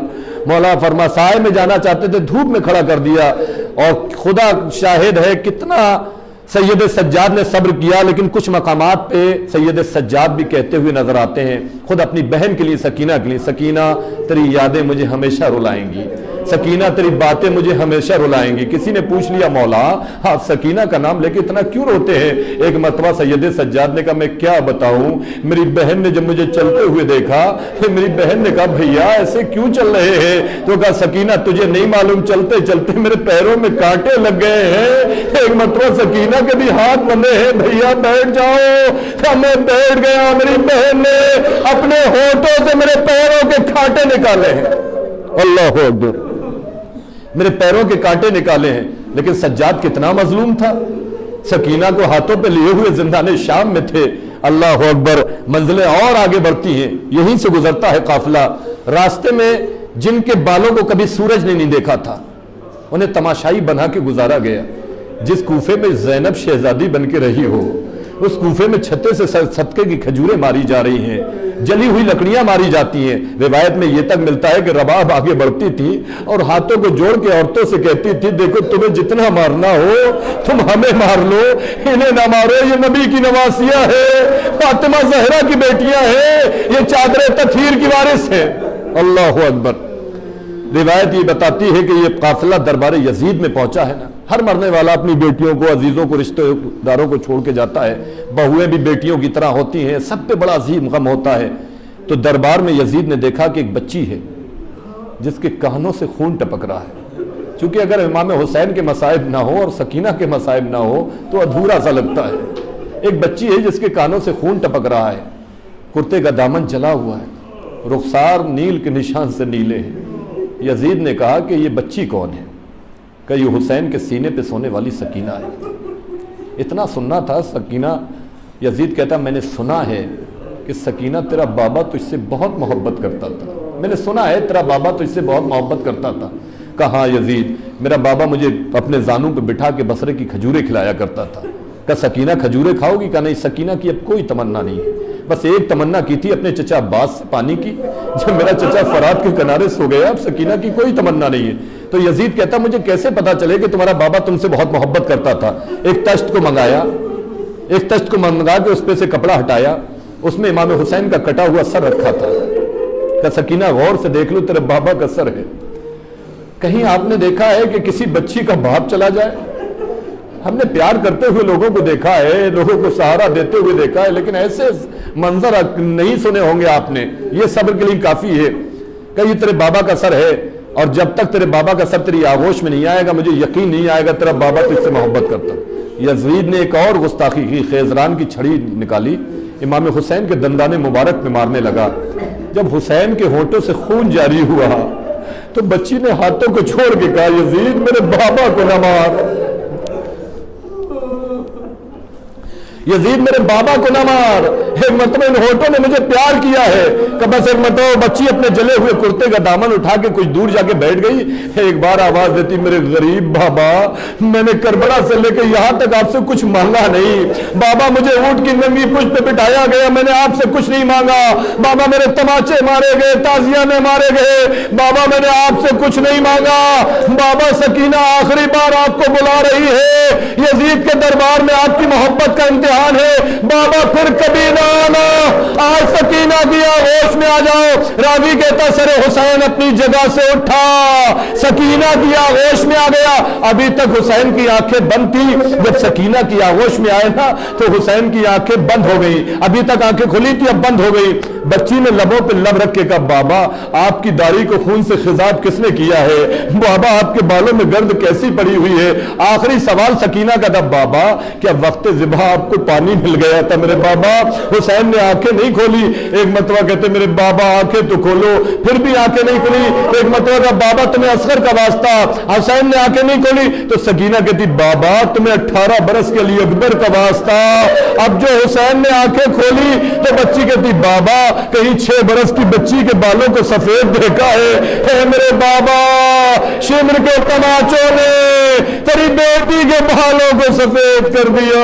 مولا فرما سائے میں جانا چاہتے تھے، دھوپ میں کھڑا کر دیا۔ اور خدا شاہد ہے کتنا سید سجاد نے صبر کیا، لیکن کچھ مقامات پہ سید سجاد بھی کہتے ہوئے نظر آتے ہیں، خود اپنی بہن کے لیے، سکینہ کے لیے، سکینہ تیری یادیں مجھے ہمیشہ رلائیں گی، سکینہ تیری باتیں مجھے ہمیشہ رلائیں گی۔ کسی نے پوچھ لیا مولا آپ سکینہ کا نام لے کے اتنا کیوں روتے ہیں؟ ایک مرتبہ سید سجاد نے کہا میں کیا بتاؤں، میری بہن نے جب مجھے چلتے ہوئے دیکھا پھر میری بہن نے کہا بھیا ایسے کیوں چل رہے ہیں؟ تو کہا سکینہ تجھے نہیں معلوم چلتے چلتے میرے پیروں میں کانٹے لگ گئے ہیں۔ ایک مرتبہ سکینہ کے بھی ہاتھ بندھے ہیں، بھیا بیٹھ جاؤ۔ میں بیٹھ گیا، میری بہن نے اپنے ہونٹوں سے میرے پیروں کے کانٹے نکالے ہیں۔ اللہ اکبر، میرے پیروں کے کانٹے نکالے ہیں۔ لیکن سجاد کتنا مظلوم تھا، سکینہ کو ہاتھوں پہ لیے ہوئے زندان شام میں تھے۔ اللہ اکبر، منزلیں اور آگے بڑھتی ہیں، یہیں سے گزرتا ہے قافلہ۔ راستے میں جن کے بالوں کو کبھی سورج نے نہیں دیکھا تھا انہیں تماشائی بنا کے گزارا گیا۔ جس کوفے میں زینب شہزادی بن کے رہی ہو اس کوفے میں چھتے سے صدقے کی کھجوریں ماری جا رہی ہیں، جلی ہوئی لکڑیاں ماری جاتی ہیں۔ روایت میں یہ تک ملتا ہے کہ رباب آگے بڑھتی تھی اور ہاتھوں کو جوڑ کے عورتوں سے کہتی تھی دیکھو تمہیں جتنا مارنا ہو تم ہمیں مار لو، انہیں نہ مارو، یہ نبی کی نواسیاں ہیں، فاطمہ زہرا کی بیٹیاں ہیں، یہ چادر تطہیر کی وارث ہیں۔ اللہ اکبر۔ روایت یہ بتاتی ہے کہ یہ قافلہ دربار یزید میں پہنچا ہے نا، ہر مرنے والا اپنی بیٹیوں کو، عزیزوں کو، رشتہ داروں کو چھوڑ کے جاتا ہے، بہویں بھی بیٹیوں کی طرح ہوتی ہیں، سب پہ بڑا عظیم غم ہوتا ہے۔ تو دربار میں یزید نے دیکھا کہ ایک بچی ہے جس کے کانوں سے خون ٹپک رہا ہے، چونکہ اگر امام حسین کے مصائب نہ ہو اور سکینہ کے مصائب نہ ہو تو ادھورا سا لگتا ہے۔ ایک بچی ہے جس کے کانوں سے خون ٹپک رہا ہے، کرتے کا دامن جلا ہوا ہے، رخسار نیل کے نشان سے نیلے ہیں۔ یزید نے کہا کہ یہ بچی کون ہے؟ کہ یہ حسین کے سینے پہ سونے والی سکینہ ہے۔ اتنا سننا تھا سکینہ، یزید کہتا میں نے سنا ہے کہ سکینہ تیرا بابا تجھ سے بہت محبت کرتا تھا، میں نے سنا ہے تیرا بابا تجھ سے بہت محبت کرتا تھا۔ کہا یزید میرا بابا مجھے اپنے زانوں پہ بٹھا کے بصرے کی کھجوریں کھلایا کرتا تھا۔ کہا سکینہ کھجوریں کھاؤ گی؟ کہا نہیں، سکینہ کی اب کوئی تمنا نہیں ہے، بس ایک تمنا کی تھی اپنے چچا عباس سے پانی کی، جب میرا چچا فرات کے کنارے سو گیا، اب سکینہ کی کوئی تمنا نہیں ہے۔ تو یزید کہتا مجھے کیسے پتا چلے کہ تمہارا بابا تم سے بہت محبت کرتا تھا؟ ایک تشت کو منگایا، ایک تشت کو منگا کے اس پہ سے کپڑا ہٹایا، اس میں امام حسین کا کٹا ہوا سر رکھا تھا۔ کہ سکینہ غور سے دیکھ لو تیرے بابا کا سر ہے۔ کہیں آپ نے دیکھا ہے کہ کسی بچی کا باپ چلا جائے؟ ہم نے پیار کرتے ہوئے لوگوں کو دیکھا ہے، لوگوں کو سہارا دیتے ہوئے دیکھا ہے، لیکن ایسے منظر نہیں سنے ہوں گے آپ نے۔ یہ صبر کے لیے کافی ہے کہ یہ تیرے بابا کا سر ہے، اور جب تک تیرے بابا کا سر تیری آغوش میں نہیں آئے گا مجھے یقین نہیں آئے گا تیرا بابا تجھ سے محبت کرتا۔ یزید نے ایک اور گستاخی کی، خیزران کی چھڑی نکالی، امام حسین کے دندان مبارک میں مارنے لگا۔ جب حسین کے ہونٹوں سے خون جاری ہوا تو بچی نے ہاتھوں کو چھوڑ کے کہا یزید میرے بابا کو نہ مار، یزید میرے بابا کو نہ مار۔ ایک مرتبہ ان ہونٹوں نے مجھے پیار کیا ہے کہ بس ایک مرتبہ بچی اپنے جلے ہوئے کرتے کا دامن اٹھا کے کچھ دور جا کے بیٹھ گئی، ایک بار آواز دیتی میرے غریب بابا میں نے کربلا سے لے کے یہاں تک آپ سے کچھ مانگا نہیں، بابا مجھے اونٹ کی ننگی پشت پہ بٹھایا گیا، میں نے آپ سے کچھ نہیں مانگا، بابا میرے تماچے مارے گئے، تازیاں میں مارے گئے، بابا میں نے آپ سے کچھ نہیں مانگا، بابا سکینہ آخری بار آپ کو بلا رہی ہے، یزید کے دربار میں آپ کی محبت کا امتحان ہے، بابا پھر کبھی نہ آنا، آج سکینہ کی آغوش میں آ جاؤ۔ راوی کہتا سر حسین اپنی جگہ سے اٹھا، سکینہ کی آغوش میں آ گیا۔ ابھی تک حسین کی آنکھیں بند تھی، جب سکینہ کی آغوش میں آئے نا تو حسین کی آنکھیں بند ہو گئی، ابھی تک آنکھیں کھلی تھی اب بند ہو گئی۔ بچی نے لبوں پہ لب رکھ کے کہا بابا آپ کی داڑھی کو خون سے خضاب کس نے کیا ہے؟ بابا آپ کے بالوں میں گرد کیسی پڑی ہوئی ہے؟ آخری سوال سکینہ کا تھا بابا کیا وقت ذبح آپ کو پانی مل گیا تھا میرے بابا؟ حسین نے آنکھیں نہیں کھولی، ایک مرتبہ کہتے میرے بابا آنکھیں تو کھولو، پھر بھی آنکھیں نہیں کھلی، ایک مرتبہ کہا بابا تمہیں اصغر کا واسطہ، حسین نے آنکھیں نہیں کھولی تو سکینہ کہتی بابا تمہیں 18 برس کے لیے اکبر کا واسطہ۔ اب جو حسین نے آنکھیں کھولی تو بچی کہتی بابا کہیں 6 برس کی بچی کے بالوں کو سفید دیکھا ہے؟ اے میرے بابا شمر کے تماچوں نے تیری بیٹی کے بالوں کو سفید کر دیا۔